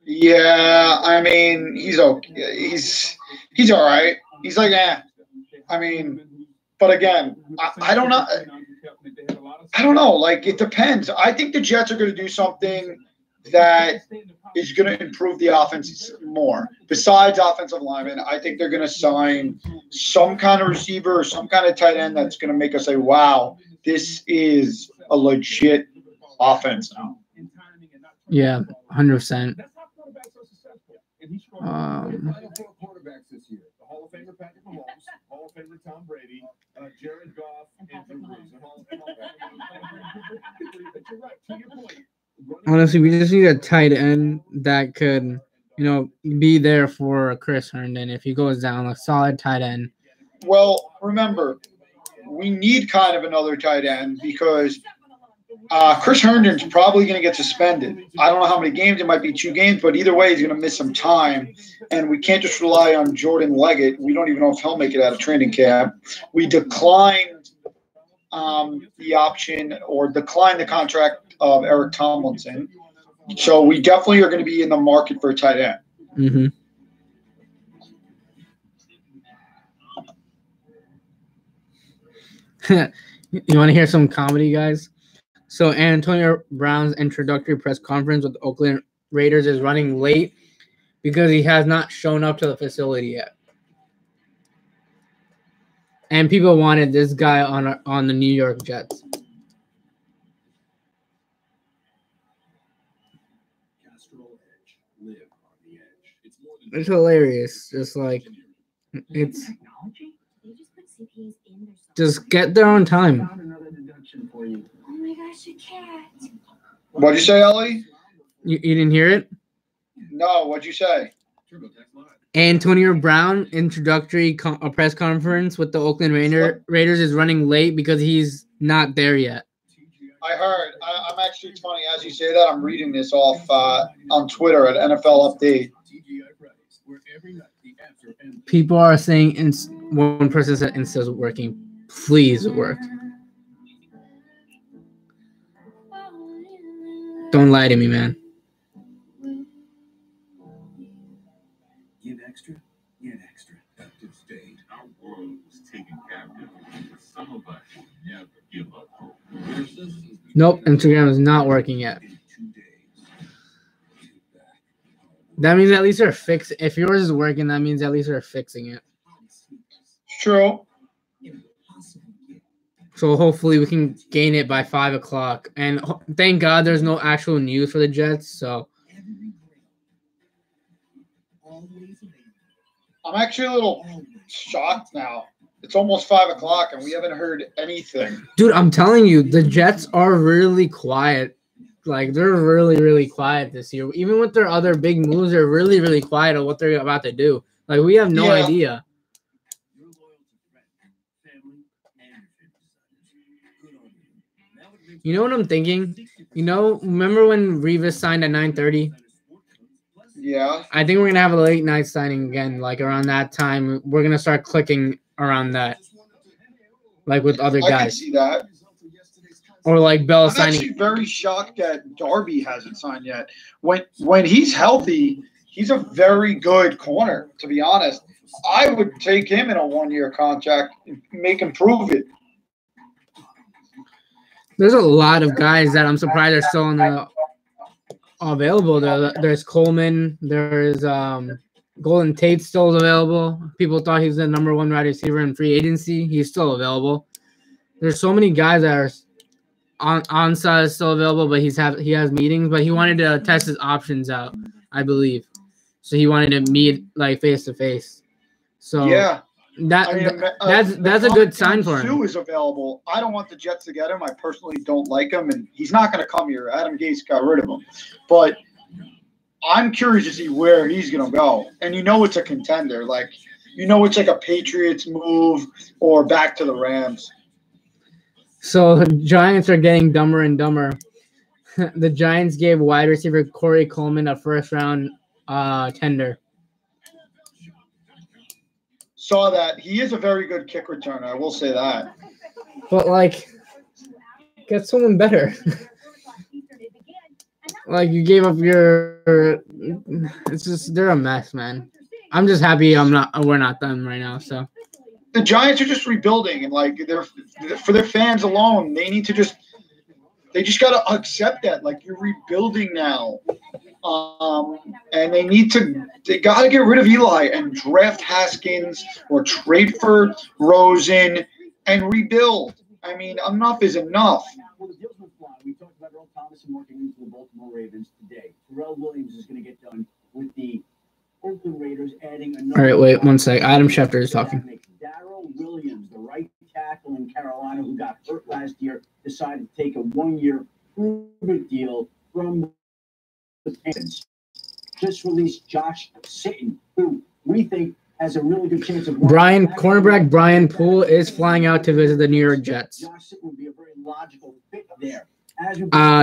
Yeah, I mean, he's okay. He's all right. He's like, but again, I don't know. I don't know. Like, it depends. I think the Jets are going to do something that is going to improve the offense more. Besides offensive linemen, I think they're going to sign some kind of receiver or some kind of tight end that's going to make us say, wow, this is a legit offense now. Yeah, 100%. Quarterbacks this year: the Hall of Famer Patrick Mahomes, Hall of Famer Tom Brady, Jared Goff, and Drew Brees. You're right. To your point. Honestly, we just need a tight end that could, be there for Chris Herndon if he goes down, a solid tight end. Well, remember, we need kind of another tight end because Chris Herndon's probably going to get suspended. I don't know how many games. It might be 2 games, but either way, he's going to miss some time. And we can't just rely on Jordan Leggett. We don't even know if he'll make it out of training camp. We declined the option or declined the contract of Eric Tomlinson. So we definitely are going to be in the market for a tight end. Mm-hmm. You want to hear some comedy, guys? So Antonio Brown's introductory press conference with the Oakland Raiders is running late because he has not shown up to the facility yet. And people wanted this guy on the New York Jets. It's hilarious. Just like it's just get there on time. Oh my gosh, a cat. What'd you say, Ellie? You didn't hear it? No, what'd you say? Antonio Brown introductory press conference with the Oakland Raiders is running late because he's not there yet. I heard. I'm actually, it's funny as you say that. I'm reading this off on Twitter at NFL Update. People are saying one person said Insta's working. Please work. Don't lie to me, man. Give extra, get extra. Captive state. Our world was taken captive. Some of us will never give up hope. Nope, Instagram is not working yet. That means at least they're fixing. If yours is working, that means at least they're fixing it. True. So hopefully we can gain it by 5 o'clock. And thank God there's no actual news for the Jets. So I'm actually a little shocked now. It's almost 5 o'clock and we haven't heard anything. dude, I'm telling you, the Jets are really quiet. Like, they're really, really quiet this year. Even with their other big moves, they're really, really quiet on what they're about to do. Like, we have no idea. You know what I'm thinking? You know, remember when Revis signed at 9:30? Yeah. I think we're going to have a late night signing again, like around that time. We're going to start clicking around that, like with other guys. I can see that. Or like Bell signing. I'm actually very shocked that Darby hasn't signed yet. When he's healthy, he's a very good corner, to be honest. I would take him in a 1-year contract and make him prove it. There's a lot of guys that I'm surprised are still in the available. There's Coleman. There's Golden Tate still available. People thought he was the number 1 wide receiver in free agency. He's still available. There's so many guys that are Ansah is still available, but he has meetings. But he wanted to test his options out, I believe. So he wanted to meet like face to face. So yeah. That's a good sign for him. Sue is available. I don't want the Jets to get him. I personally don't like him, and he's not going to come here. Adam Gase got rid of him. But I'm curious to see where he's going to go. And you know it's a contender. Like, you know it's like a Patriots move or back to the Rams. So the Giants are getting dumber and dumber. The Giants gave wide receiver Corey Coleman a first-round tender. Saw that. He is a very good kick returner. I will say that. But, like, get someone better. Like, you gave up your – it's just – they're a mess, man. I'm just happy we're not done right now, so. The Giants are just rebuilding, and, like, for their fans alone, they need to just – they just got to accept that. Like, you're rebuilding now. And they got to get rid of Eli and draft Haskins or trade for Rosen and rebuild. I mean, enough is enough. Well, the deal's with fly. We talked about Earl Thomas and working into the Baltimore Ravens today. Terrell Williams is going to get done with the Oakland Raiders, adding another. All right, wait 1 sec. Adam Schefter is talking. Darron Williams, the right tackle in Carolina who got hurt last year, decided to take a 1-year prove-it deal from the Panthers. Just released Josh Sitton, who we think has a really good chance of cornerback Brian Poole is flying out to visit the New York Jets. Josh Sitton would be a very logical fit there.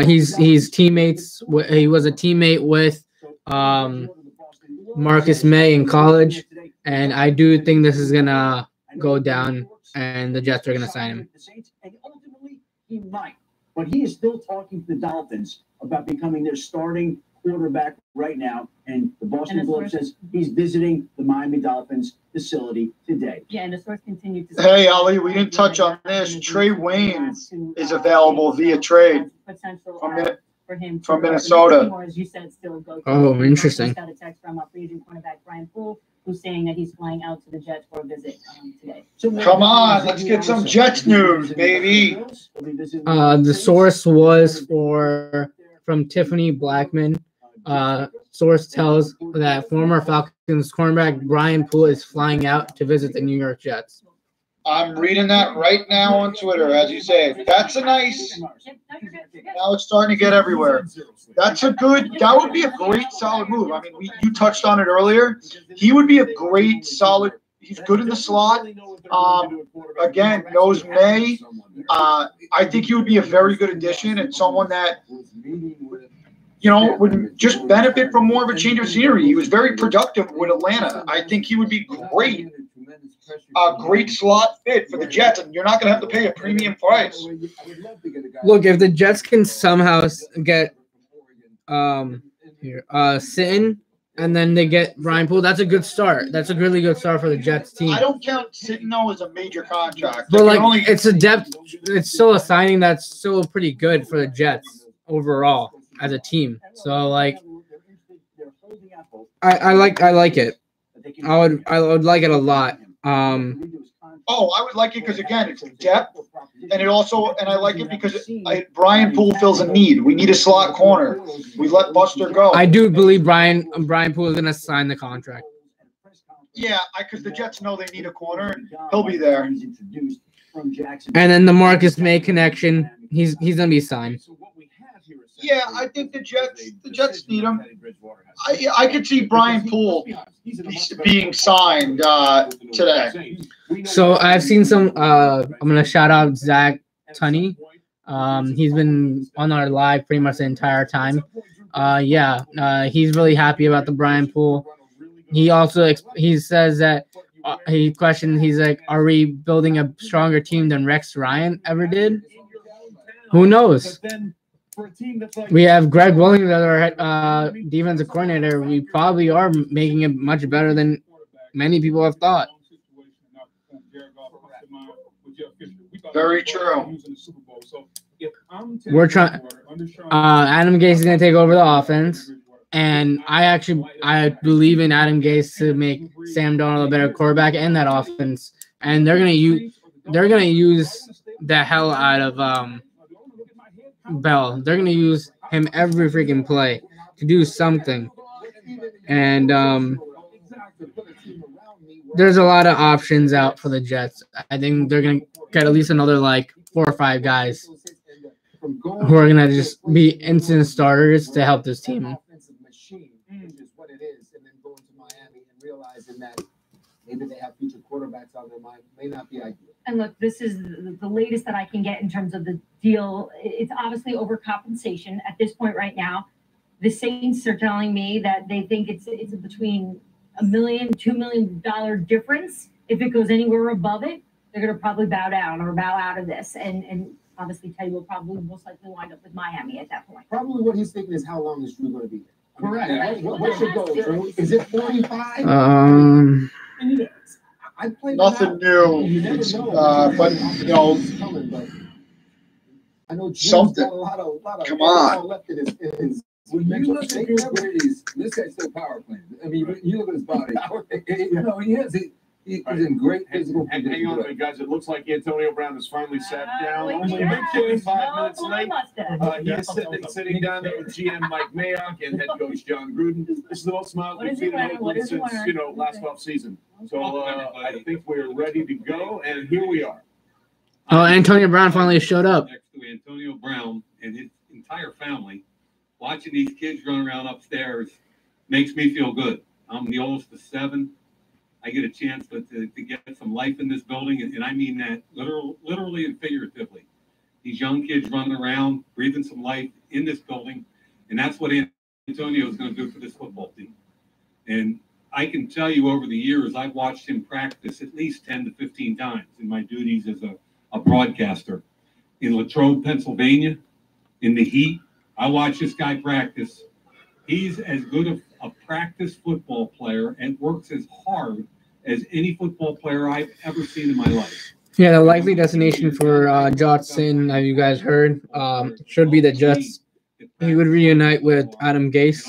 He's teammates. He was a teammate with Marcus May in college, and I do think this is gonna go down, and the Jets are gonna sign him. And ultimately, he might, but he is still talking to the Dolphins about becoming their starting quarterback right now, and the Boston Globe says he's visiting the Miami Dolphins facility today. Yeah, and the source continued to say, hey, Ali, we didn't touch on this. Trey Waynes is available via trade from Minnesota. As you said, still go. Oh, interesting. Got a text from free agent cornerback Brian Poole, who's saying that he's flying out to the Jets for a visit today. Come on, let's get some Jets news, baby. The source was from Tiffany Blackman. Source tells that former Falcons cornerback Brian Poole is flying out to visit the New York Jets. I'm reading that right now on Twitter, as you say. That's a nice. Now it's starting to get everywhere. That would be a great, solid move. I mean, you touched on it earlier. He would be a great, solid. He's good in the slot. Again, knows May. I think he would be a very good addition and someone that, would just benefit from more of a change of scenery. He was very productive with Atlanta. I think he would be great. A great slot fit for the Jets, and you're not going to have to pay a premium price. Look, if the Jets can somehow get Sitton, and then they get Brian Poole, that's a good start. That's a really good start for the Jets team. I don't count Sitton though as a major contract. But it's a depth. It's still a signing that's still pretty good for the Jets overall as a team. So I like it. I would like it a lot. I would like it because again, it's depth, and I like it because Brian Poole fills a need. We need a slot corner. We let Buster go. I do believe Brian Poole is going to sign the contract. Yeah, because the Jets know they need a corner. He'll be there. And then the Marcus May connection, he's going to be signed. Yeah, I think the Jets need him. I could see Brian Poole being signed today. So I've seen some. I'm gonna shout out Zach Tunney. He's been on our live pretty much the entire time. He's really happy about the Brian Poole. He also he says that he questioned. He's like, "Are we building a stronger team than Rex Ryan ever did? Who knows?" We have Greg Williams as our defensive coordinator. We probably are making it much better than many people have thought. Very true. We're trying. Adam Gase is going to take over the offense, and I believe in Adam Gase to make Sam Darnold a better quarterback and that offense. And they're going to use the hell out of Bell. They're going to use him every freaking play to do something. And there's a lot of options out for the Jets. I think they're going to get at least another 4 or 5 guys who are going to just be instant starters to help this team. Maybe they have future quarterbacks on their mind. May not be ideal. And look, this is the latest that I can get in terms of the deal. It's obviously overcompensation at this point right now. The Saints are telling me that they think it's between $1 million, $2 million difference. If it goes anywhere above it, they're going to probably bow down or bow out of this. And obviously, Teddy will probably most likely wind up with Miami at that point. Probably what he's thinking is how long is Drew going to be there? Correct. What's your goal, Drew? Is it 45? Nothing new. But I know something. Come on. Left in his when you look at this guy's still power playing. I mean, you look at his body. He's in great physical condition. Hang on a minute, guys. It looks like Antonio Brown has finally sat down. Only 55 minutes late. He is sitting down there with GM Mike Mayock and head coach John Gruden. This is the most smiles we've seen in Oakland since last offseason. So I think we're ready to go, and here we are. Oh, Antonio Brown finally showed up. Next to Antonio Brown and his entire family, watching these kids run around upstairs makes me feel good. I'm the oldest of 7. I get a chance to get some life in this building, and I mean that literally and figuratively. These young kids running around, breathing some life in this building, and that's what Antonio is going to do for this football team. And I can tell you over the years, I've watched him practice at least 10 to 15 times in my duties as a broadcaster. In Latrobe, Pennsylvania, in the heat, I watch this guy practice. He's as good a practice football player and works as hard as any football player I've ever seen in my life. Yeah, the likely destination for Johnson, as you guys heard, should be the Jets. He would reunite with Adam Gase.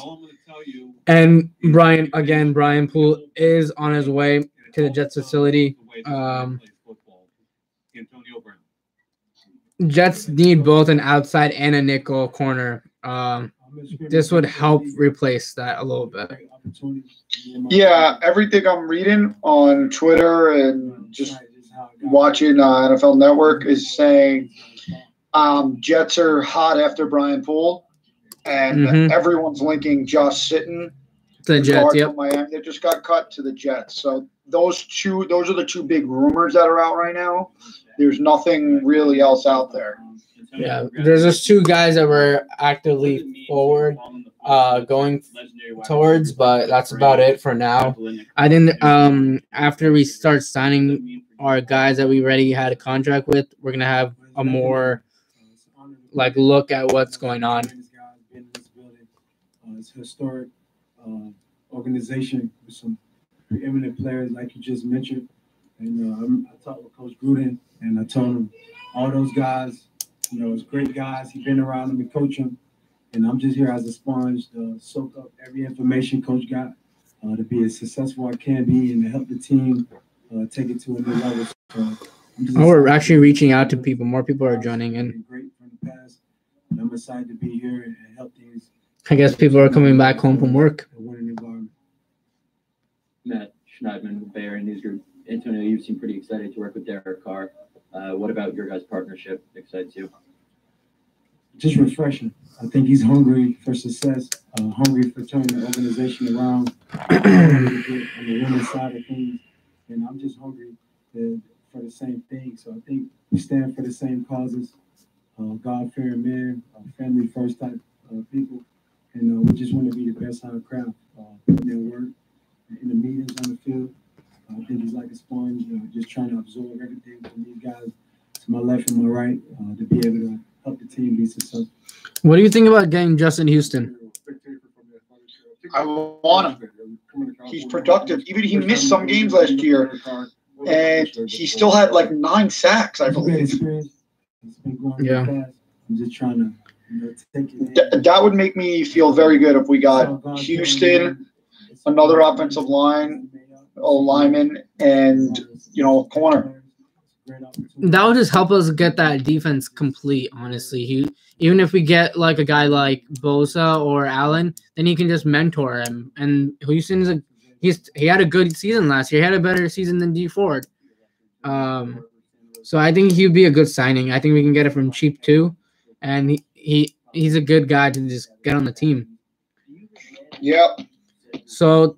And Brian Poole is on his way to the Jets facility. Jets need both an outside and a nickel corner. This would help replace that a little bit. Yeah, everything I'm reading on Twitter and just watching NFL Network is saying Jets are hot after Brian Poole, and everyone's linking Josh Sitton The Jets, yep. From Miami that just got cut to the Jets. So those are the two big rumors that are out right now. There's nothing really else out there. Yeah, there's just two guys that were actively forward going towards, but that's about it for now. I think after we start signing our guys that we already had a contract with, we're gonna have a more look at what's going on. It's a historic organization with some preeminent players, like you just mentioned. And I talked with Coach Gruden, and I told him all those guys, it's great guys. He's been around them and coach them. And I'm just here as a sponge to soak up every information Coach got to be as successful I can be and to help the team take it to a new level. So we're actually reaching out to people. More people are joining in. Great from the past. And I'm excited to be here and help these. I guess people are coming back home from work. Matt Schneidman with Bay Area News Group. Antonio, you seem pretty excited to work with Derek Carr. What about your guys' partnership excites you? Just refreshing. I think he's hungry for success, hungry for turning the organization around on the women's side of things. And I'm just hungry for the same thing. So I think we stand for the same causes, God-fearing men, family first type people. And we just want to be the best out of craft, putting in work in the meetings on the field. I think he's like a sponge, just trying to absorb everything from these guys to my left and my right to be able to help the team be successful. What do you think about getting Justin Houston? I want him. He's productive. Even he missed some games last year, and he still had 9 sacks, I believe. Yeah. I'm just trying to that would make me feel very good if we got Houston, another offensive line, a lineman, and corner. That would just help us get that defense complete. Honestly, even if we get a guy like Bosa or Allen, then he can just mentor him. And Houston's he had a good season last year. He had a better season than D Ford. So I think he'd be a good signing. I think we can get it from cheap too, and he's a good guy to just get on the team. Yep. So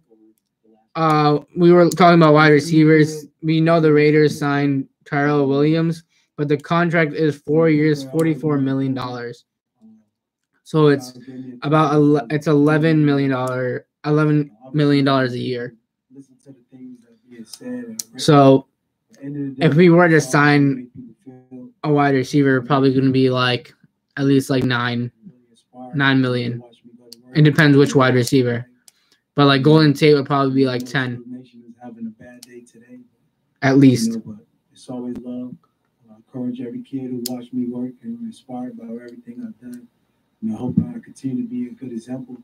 we were talking about wide receivers. We know the Raiders signed Tyrell Williams, but the contract is 4 years, $44 million. So it's about $11 million a year. So if we were to sign a wide receiver, probably going to be at least $9 million. It depends which wide receiver. But Golden Tate would probably be 10. At least. It's always love. I encourage every kid who watched me work and inspired by everything I've done. And I hope I continue to be a good example.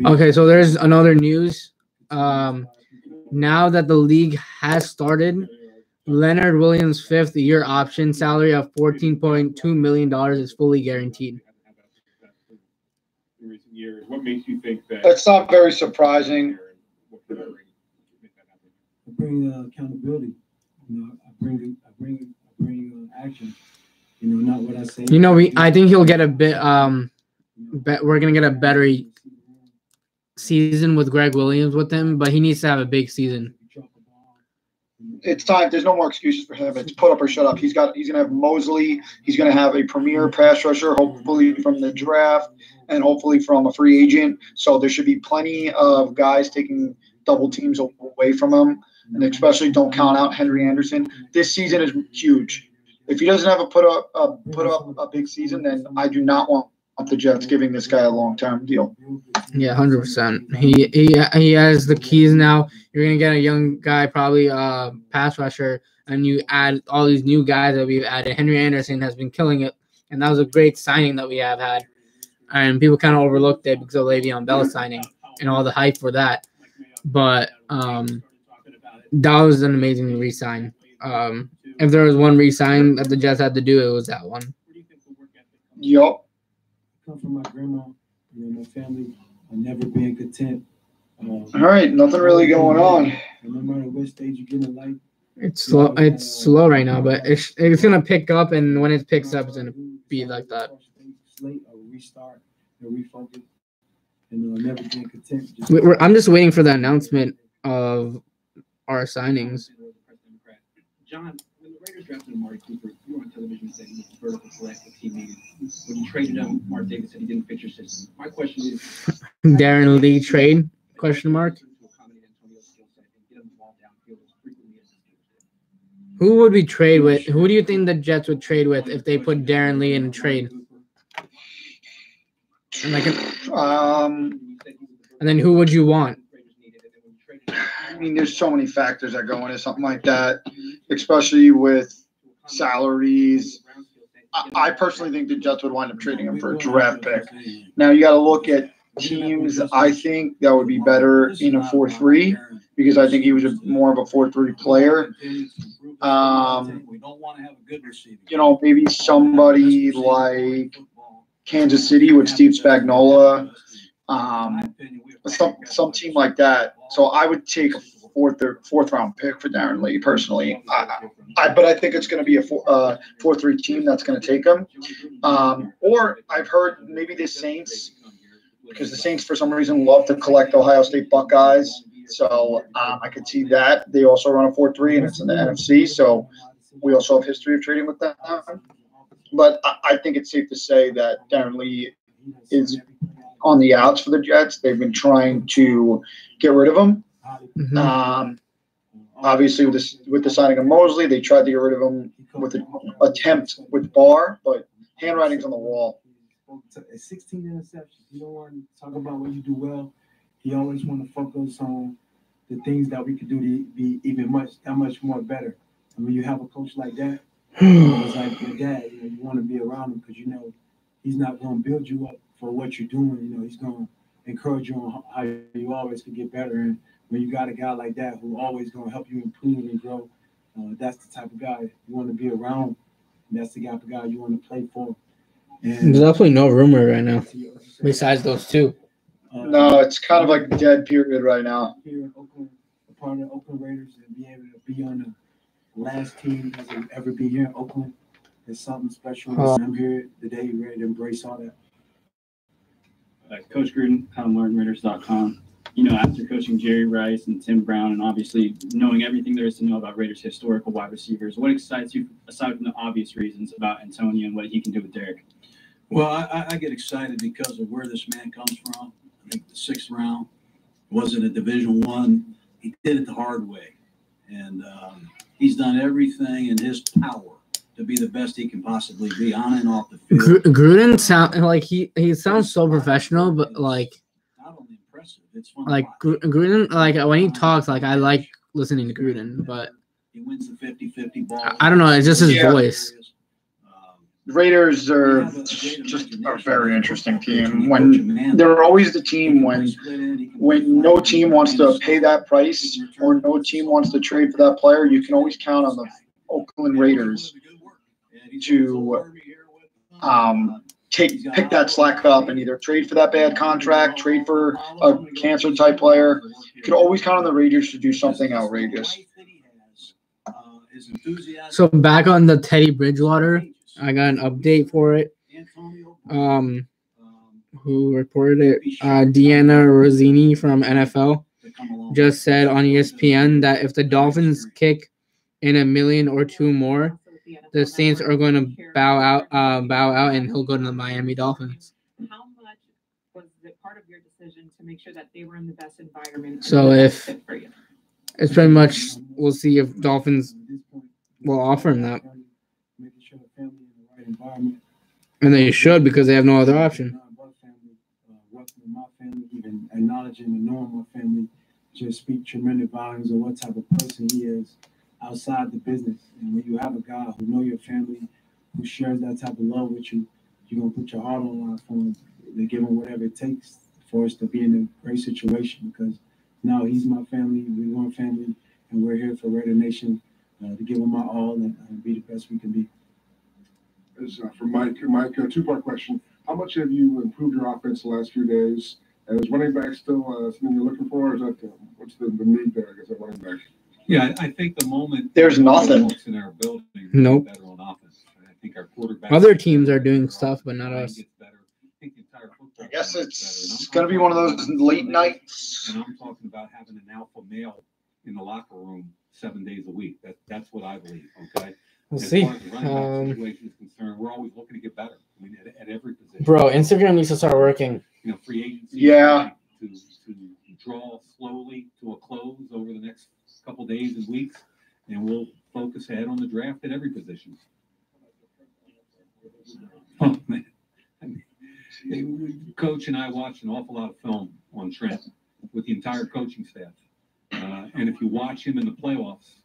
Okay, so there's another news. Now that the league has started, Leonard Williams' 5th-year option salary of $14.2 million is fully guaranteed. In recent years, what makes you think that? That's not very surprising. I bring accountability. I bring action. Not what I say. I think he'll get a bit. We're gonna get a better season with Greg Williams with him, but he needs to have a big season. It's time. There's no more excuses for him. It's put up or shut up. He's gonna have Mosley. He's gonna have a premier pass rusher, hopefully from the draft and hopefully from a free agent. So there should be plenty of guys taking double teams away from him. And especially don't count out Henry Anderson. This season is huge. If he doesn't have put up a big season, then I do not want the Jets giving this guy a long-term deal. Yeah, 100%. He has the keys now. You're gonna get a young guy, probably pass rusher, and you add all these new guys that we've added. Henry Anderson has been killing it, and that was a great signing that we have had. And people kind of overlooked it because of Le'Veon Bell signing and all the hype for that. But that was an amazing re-sign. If there was one re-sign that the Jets had to do, it was that one. Yup. Come from my grandma, my family, never being content. All right, nothing really going on. No matter what stage you get in life. It's slow. It's slow right now, but it's gonna pick up, and when it picks up, it's gonna be like that. Slate, a restart, a refocus. and never being content. I'm just waiting for the announcement of our signings. John, when the Raiders drafted Amari Cooper, you were on television saying he was vertical select the team needed. When you traded him, Mark Davis said he didn't fit your system. My question is, Darron Lee trade? Question mark. Who would we trade with? Who do you think the Jets would trade with if they put Darron Lee in a trade? And and then who would you want? I mean, there's so many factors that go into something like that, especially with salaries. I personally think the Jets would wind up trading him for a draft pick. Now, you got to look at teams. I think that would be better in a 4-3 because I think he was more of a 4-3 player. Maybe somebody like Kansas City with Steve Spagnuolo, some team like that. So I would take a fourth round pick for Darron Lee personally. But I think it's going to be a 4-3 team that's going to take him. Or I've heard maybe the Saints, because the Saints for some reason love to collect Ohio State Buckeyes. So I could see that. They also run a 4-3 and it's in the NFC. So we also have history of trading with them. But I think it's safe to say that Darron Lee is on the outs for the Jets. They've been trying to get rid of him. Obviously, with the signing of Mosley, they tried to get rid of him with an attempt with Barr, but handwriting's on the wall. 16 interceptions. You don't want to talk about what you do well. You always want to focus on the things that we could do to be even that much more better. And when you have a coach like that, it's like your dad. You want to be around him because he's not going to build you up for what you're doing. He's going to encourage you on how you always can get better. And when you got a guy like that who always going to help you improve and grow, that's the type of guy you want to be around. And that's the type of guy you want to play for. And there's definitely no rumor right now besides those two. No, it's kind of like a dead period right now. Here in Oakland, a part of the Oakland Raiders, and be able to be on the last team that will ever be here in Oakland is something special. I'm here today ready to embrace all that. Coach Gruden, ColinMartinRaiders.com. After coaching Jerry Rice and Tim Brown, and obviously knowing everything there is to know about Raiders' historical wide receivers, what excites you, aside from the obvious reasons about Antonio and what he can do with Derek? Well, I get excited because of where this man comes from. I think the 6th round wasn't a Division I. He did it the hard way. And he's done everything in his power to be the best he can possibly be on and off the field. Gruden sound like he sounds so professional, but like not only impressive, it's fun. Like Gruden, like when he talks, like I like listening to Gruden, but he wins the 50-50 ball. I don't know. It's just his voice. Raiders are just a very interesting team. When they're always the team when no team wants to pay that price or no team wants to trade for that player, you can always count on the Oakland Raiders to pick that slack up and either trade for that bad contract, trade for a cancer type player. You can always count on the Raiders to do something outrageous. So back on the Teddy Bridgewater, I got an update for it. Who reported it? Deanna Rossini from NFL just said on ESPN that if the Dolphins kick in $1 million or $2 million more, the Saints are going to bow out, and he'll go to the Miami Dolphins. How much was it part of your decision to make sure that they were in the best environment? So if it's pretty much, we'll see if Dolphins will offer him that. And they should, because they have no other option. My family, even acknowledging and knowing my family, just speak tremendous volumes of what type of person he is outside the business. And when you have a guy who knows your family, who shares that type of love with you, you're going to put your heart on the line for him to give him whatever it takes for us to be in a great situation. Because now he's my family, we're one family, and we're here for Raider Nation to give him our all and be the best we can be. For Mike, a two-part question. How much have you improved your offense the last few days? And is running back still something you're looking for? Or is that what's the need there, I guess, at running back? Yeah, I think the moment there's nothing in our building, nope. Better on offense. I think our quarterback. Other teams are doing stuff, but not us. I think the entire football I guess it's going to be one of those late nights. And I'm talking about having an alpha male in the locker room 7 days a week. That's what I believe. Okay. We'll as see. far as the running back situation is concerned, we're always looking to get better. I mean, at every position. Bro, Instagram needs to start working. You know, free agency. Yeah. To draw slowly to a close over the next couple days and weeks, and we'll focus ahead on the draft at every position. Oh man, I mean, Coach and I watched an awful lot of film on Trent with the entire coaching staff, and if you watch him in the playoffs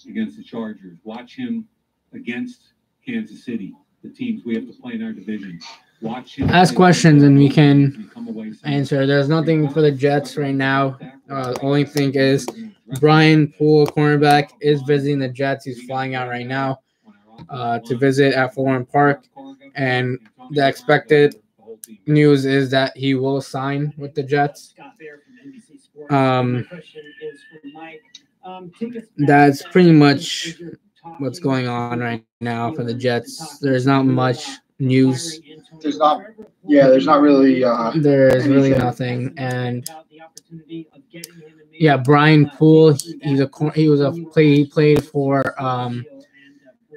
against the Chargers, watch him against Kansas City, the teams we have to play in our division. Watch him. Ask questions and we can answer. There's nothing for the Jets right now. Only thing is Brian Poole, cornerback, is visiting the Jets. He's flying out right now to visit at Florham Park. And the expected news is that he will sign with the Jets. That's pretty much what's going on right now for the Jets. There's not much news. There's not really. There is really nothing, and yeah, Brian Poole. He played for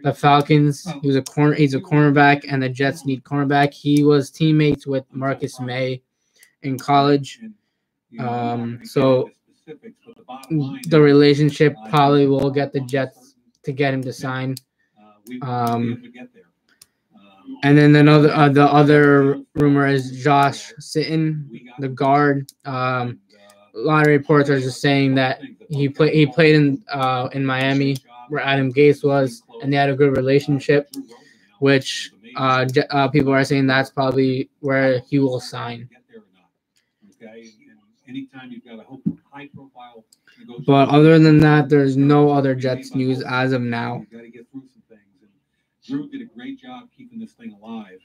the Falcons. He's a cornerback, and the Jets need cornerback. He was teammates with Marcus May in college, so the relationship probably will get the Jets to get him to sign. And then the other rumor is Josh Sitton, the guard. A lot of reports are just saying that he played in Miami where Adam Gase was, and they had a good relationship, which people are saying that's probably where he will sign. But other than that, there's no other Jets news as of now. Drew did a great job keeping this thing alive,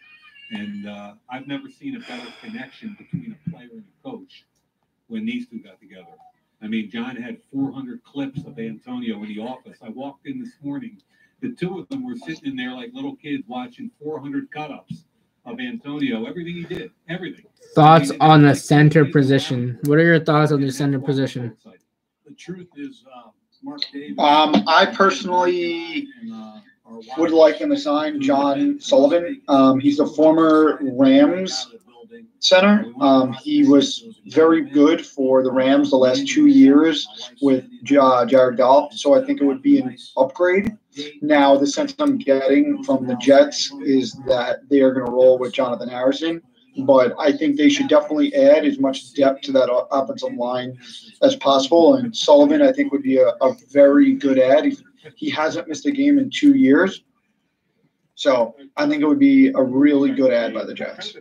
and I've never seen a better connection between a player and a coach when these two got together. I mean, John had 400 clips of Antonio in the office. I walked in this morning. The two of them were sitting in there like little kids watching 400 cut-ups of Antonio. Everything he did, everything. Thoughts on the center position? What are your thoughts on the center position? The truth is, Mark Davis. I personally would like him to sign John Sullivan. He's the former Rams center. He was very good for the Rams the last 2 years with Jared Goff, so I think it would be an upgrade. Now, the sense I'm getting from the Jets is that they are going to roll with Jonathan Harrison, but I think they should definitely add as much depth to that offensive line as possible, and Sullivan, I think, would be a very good add. He hasn't missed a game in 2 years. So I think it would be a really good ad by the Jets.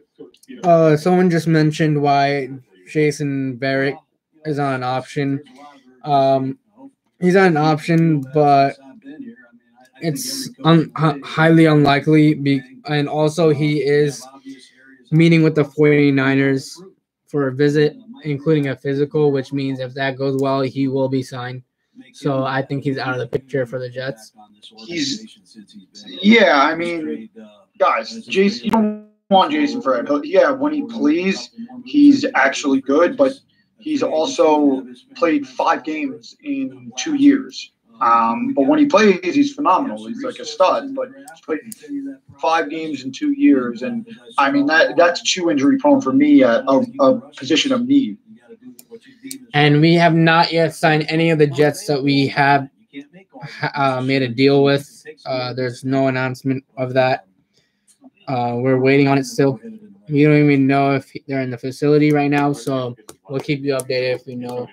Someone just mentioned why Jason Barrett is on an option. He's on an option, but it's highly unlikely. And also he is meeting with the 49ers for a visit, including a physical, which means if that goes well, he will be signed. So I think he's out of the picture for the Jets. Yeah, I mean, guys, Jason, you don't want Jason Fred. Yeah, when he plays, he's actually good, but he's also played 5 games in 2 years. But when he plays, he's phenomenal. He's like a stud, but he's played 5 games in 2 years. And, I mean, that's too injury prone for me at a position of need. And we have not yet signed any of the Jets that we have made a deal with. There's no announcement of that. We're waiting on it still. We don't even know if they're in the facility right now, so we'll keep you updated if we know.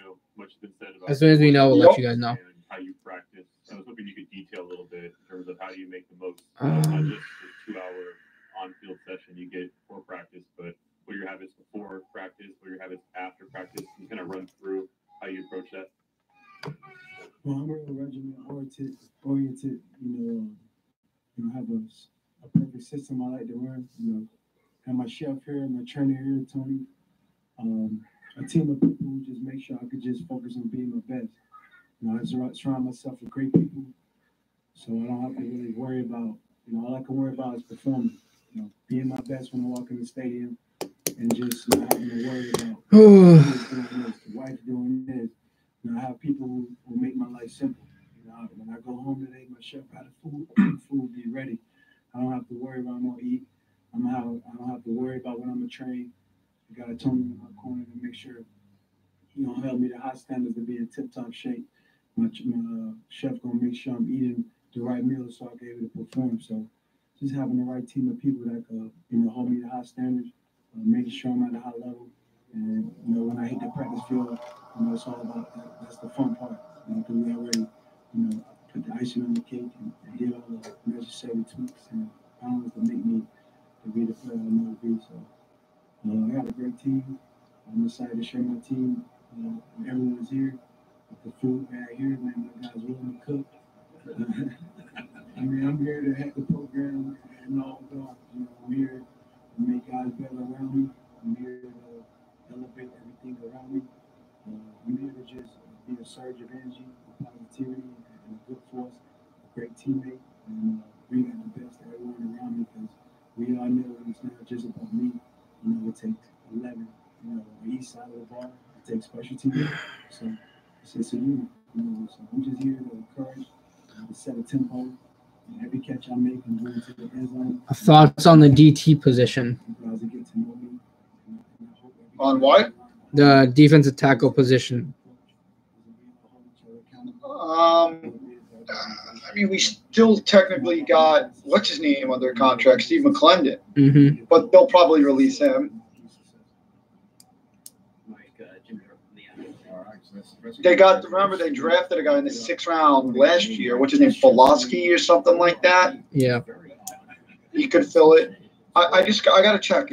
As soon as we know, we'll let you guys know. How you practice. I was hoping you could detail a little bit in terms of how you make the most, not just the 2-hour on-field session you get for practice, but what your habits before practice, what your habits after practice. Can you kind of run through how you approach that? Well, I'm real regiment-oriented. Have a perfect system I like to run. Have my chef here, my trainer here, Tony. A team of people who just make sure I could just focus on being my best. I surround myself with great people, so I don't have to really worry about. All I can worry about is performing. Being my best when I walk in the stadium, and just not having to worry about the wife doing this. You know, I have people who make my life simple. You know, when I go home today, my chef got the food will be ready. I don't have to worry about what I'm gonna eat. I don't have to worry about when I'm gonna train. I got a Tony in my corner to make sure he gonna help me to high standards to be in tip-top shape. My chef gonna make sure I'm eating the right meals so I can be able to perform. So just having the right team of people that hold me to high standards, making sure I'm at a high level. And when I hit the practice field, it's all about that. That's the fun part. Because we already, put the icing on the cake and did all the necessary tweaks and balance to make me to be the player I know to be. So I got a great team. I'm excited to share my team. Everyone's here. The food right here, man, my guys willing to cook. I mean, I'm here to have the program and all God. I'm here to make guys better around me. I'm here to elevate everything around me. I'm here to just be a surge of energy, positivity, and a good force, a great teammate, and bring out the best of everyone around me because we all know it's not just about me. It takes 11, on the east side of the ball. It takes special teams. So it's a unit. So I'm just here to encourage, to set a tempo. And every catch I make, I'm going to the end zone. Thoughts on the DT position? On what? The defensive tackle position. I mean, we still technically got what's his name under contract, Steve McClendon, but they'll probably release him. They drafted a guy in the 6th round last year. What's his name, Pulaski or something like that? Yeah, he could fill it. I gotta check.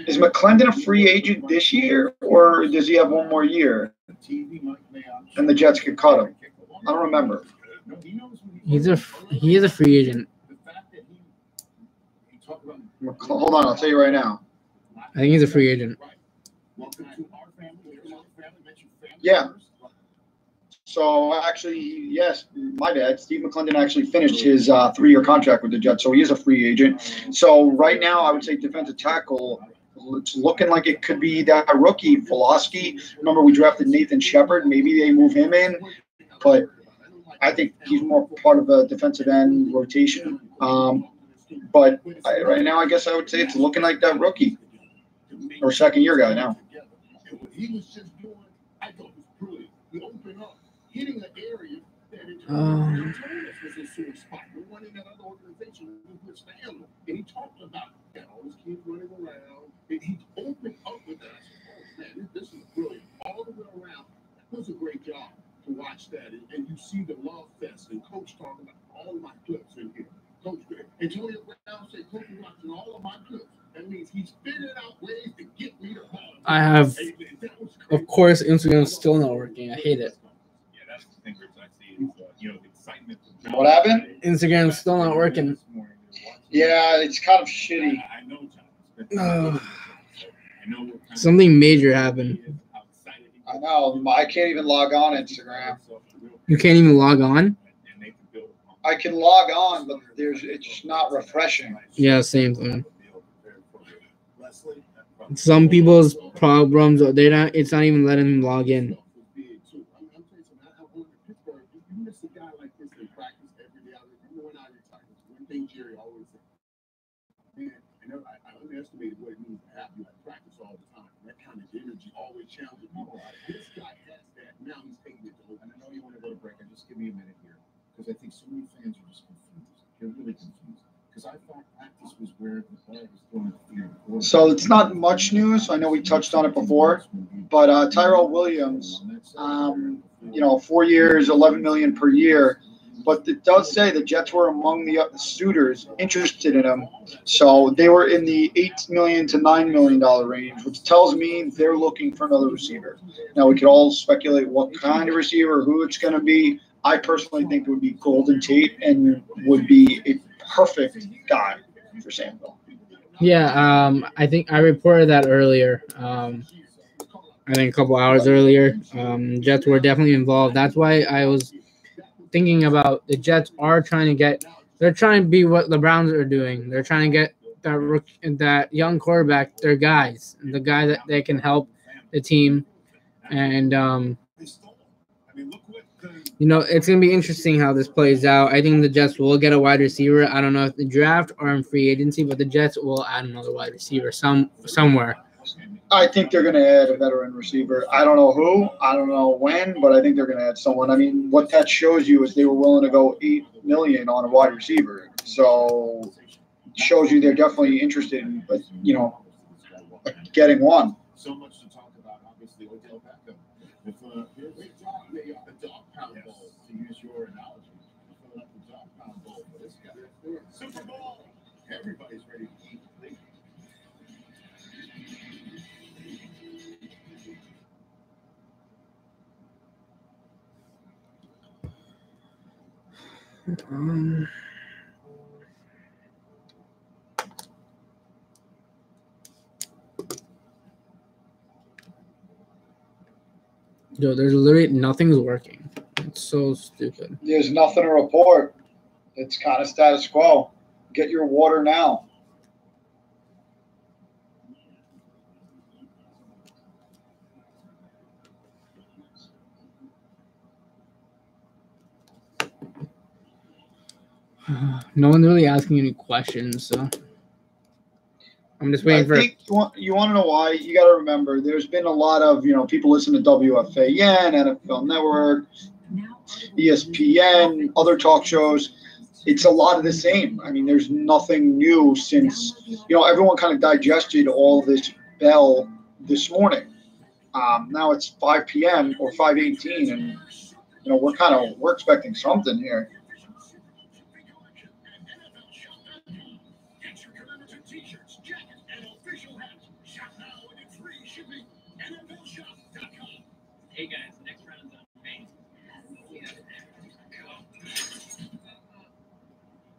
Is McClendon a free agent this year, or does he have one more year? And the Jets could cut him. I don't remember. He is a free agent. Hold on, I'll tell you right now. I think he's a free agent. Yeah. So actually, yes, my bad. Steve McClendon actually finished his 3-year contract with the Jets, so he is a free agent. So right now, I would say defensive tackle. It's looking like it could be that rookie Pulaski. Remember, we drafted Nathan Shepard. Maybe they move him in, but I think he's more part of the defensive end rotation. But right now, I guess I would say it's looking like that rookie or 2nd-year guy now. Hitting an area that was a sore spot. The one in that other organization who was family. And he talked about all his kids running around. And he opened up with that. I said, oh, man, this is brilliant. All the way around. That was a great job to watch that. And you see the love fest. And Coach talking about all of my clips in here. Coach, Antonio Brown said, Coach is watching all of my clips. That means he's figured out ways to get me the ball. I have, of course, Instagram's still not working. I hate it. What happened? Instagram's still not working. Yeah, it's kind of shitty. Something major happened. I know. I can't even log on Instagram. You can't even log on? I can log on, but it's just not refreshing. Yeah, same thing. Some people's problems, it's not even letting them log in. Jerry always said, man, I underestimated what it means to have you at practice all the time. That kind of energy always challenges people. This guy has that. Now he's taking it to home. And I know you want to go to break. Just give me a minute here. Because I think so many fans are just confused. They're really confused. Because I thought practice was where the ball was going to field. So it's not much news. I know we touched on it before. But Tyrell Williams, 4 years, $11 million per year. But it does say the Jets were among the suitors interested in him. So they were in the $8 million to $9 million range, which tells me they're looking for another receiver. Now, we could all speculate what kind of receiver, who it's going to be. I personally think it would be Golden Tate and would be a perfect guy for Samuel. Yeah, I think I reported that earlier. I think a couple hours earlier. Jets were definitely involved. That's why I was thinking about the Jets are trying to get They're trying to be what the Browns are doing. They're trying to get that young quarterback, their guys, the guy that they can help the team. And, it's going to be interesting how this plays out. I think the Jets will get a wide receiver. I don't know if the draft or in free agency, but the Jets will add another wide receiver somewhere. I think they're going to add a veteran receiver. I don't know who, I don't know when, but I think they're going to add someone. I mean, what that shows you is they were willing to go $8 million on a wide receiver. So it shows you they're definitely interested in, getting one. So much to talk about, obviously, Odell Beckham. If here's a dog pound bowl, to use your analogy, filling up the dog pound bowl for this guy. Super Bowl. Everybody's ready to eat. Yo, there's literally nothing's working. It's so stupid. There's nothing to report. It's kind of status quo. Get your water now. No one's really asking any questions, so I'm just waiting for. I think you want to know why? You got to remember, there's been a lot of people listen to WFAN, NFL Network, ESPN, other talk shows. It's a lot of the same. I mean, there's nothing new since everyone kind of digested all this Bell this morning. Now it's 5 p.m. or 5:18, and we're expecting something here. Hey guys, the next round's on me.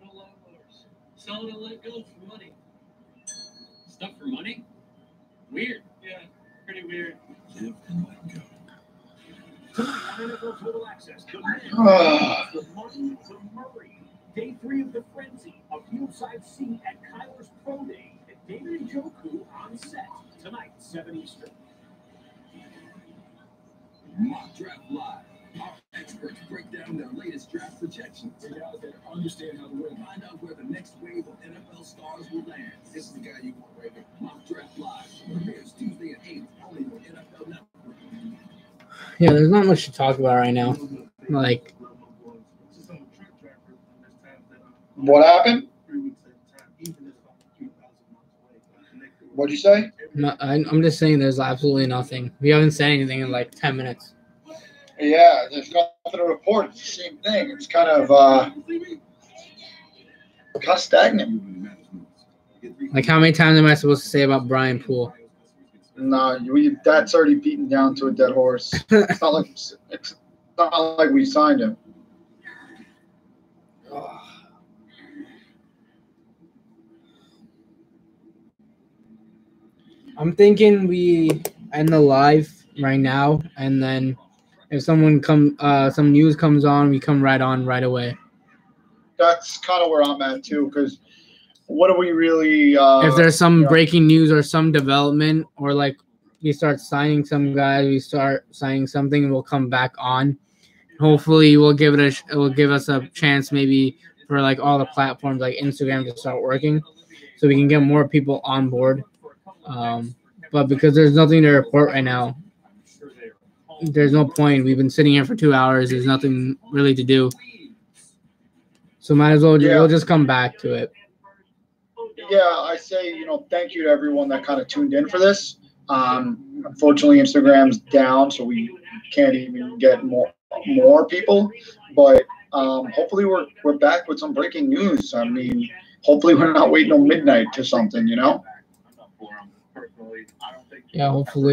No lawnmowers. Selling to let go for money. Stuff for money? Weird. Yeah, pretty weird. Tonight on NFL Total Access, the money for Murray. Day 3 of the frenzy, a fieldside seat at Kyler's Pro Day, and David Njoku on set tonight, 7 Eastern. Mock Draft Live. Our experts break down their latest draft projections. Get out there, understand how to win. Find out where the next wave of NFL stars will land. This is the guy you want right here. Mock Draft Live premieres Tuesday at 8, only on NFL Network. Yeah, there's not much to talk about right now. Like, what happened? What'd you say? I'm just saying there's absolutely nothing. We haven't said anything in like 10 minutes. Yeah, there's nothing to report. It's the same thing. It's kind of stagnant. Like, how many times am I supposed to say about Brian Poole? No, that's already beaten down to a dead horse. It's not like we signed him. I'm thinking we end the live right now, and then if some news comes on, we come right on right away. That's kind of where I'm at too, because what do we really? If there's some breaking news or some development, or like we start signing some guys, we start signing something, we'll come back on. Hopefully, it will give us a chance, maybe for like all the platforms like Instagram to start working, so we can get more people on board. But because there's nothing to report right now, there's no point. We've been sitting here for 2 hours. There's nothing really to do. So might as well we'll just come back to it. Yeah, I say, thank you to everyone that kind of tuned in for this. Unfortunately, Instagram's down, so we can't even get more people. But hopefully we're back with some breaking news. I mean, hopefully we're not waiting till midnight to something, Yeah, hopefully.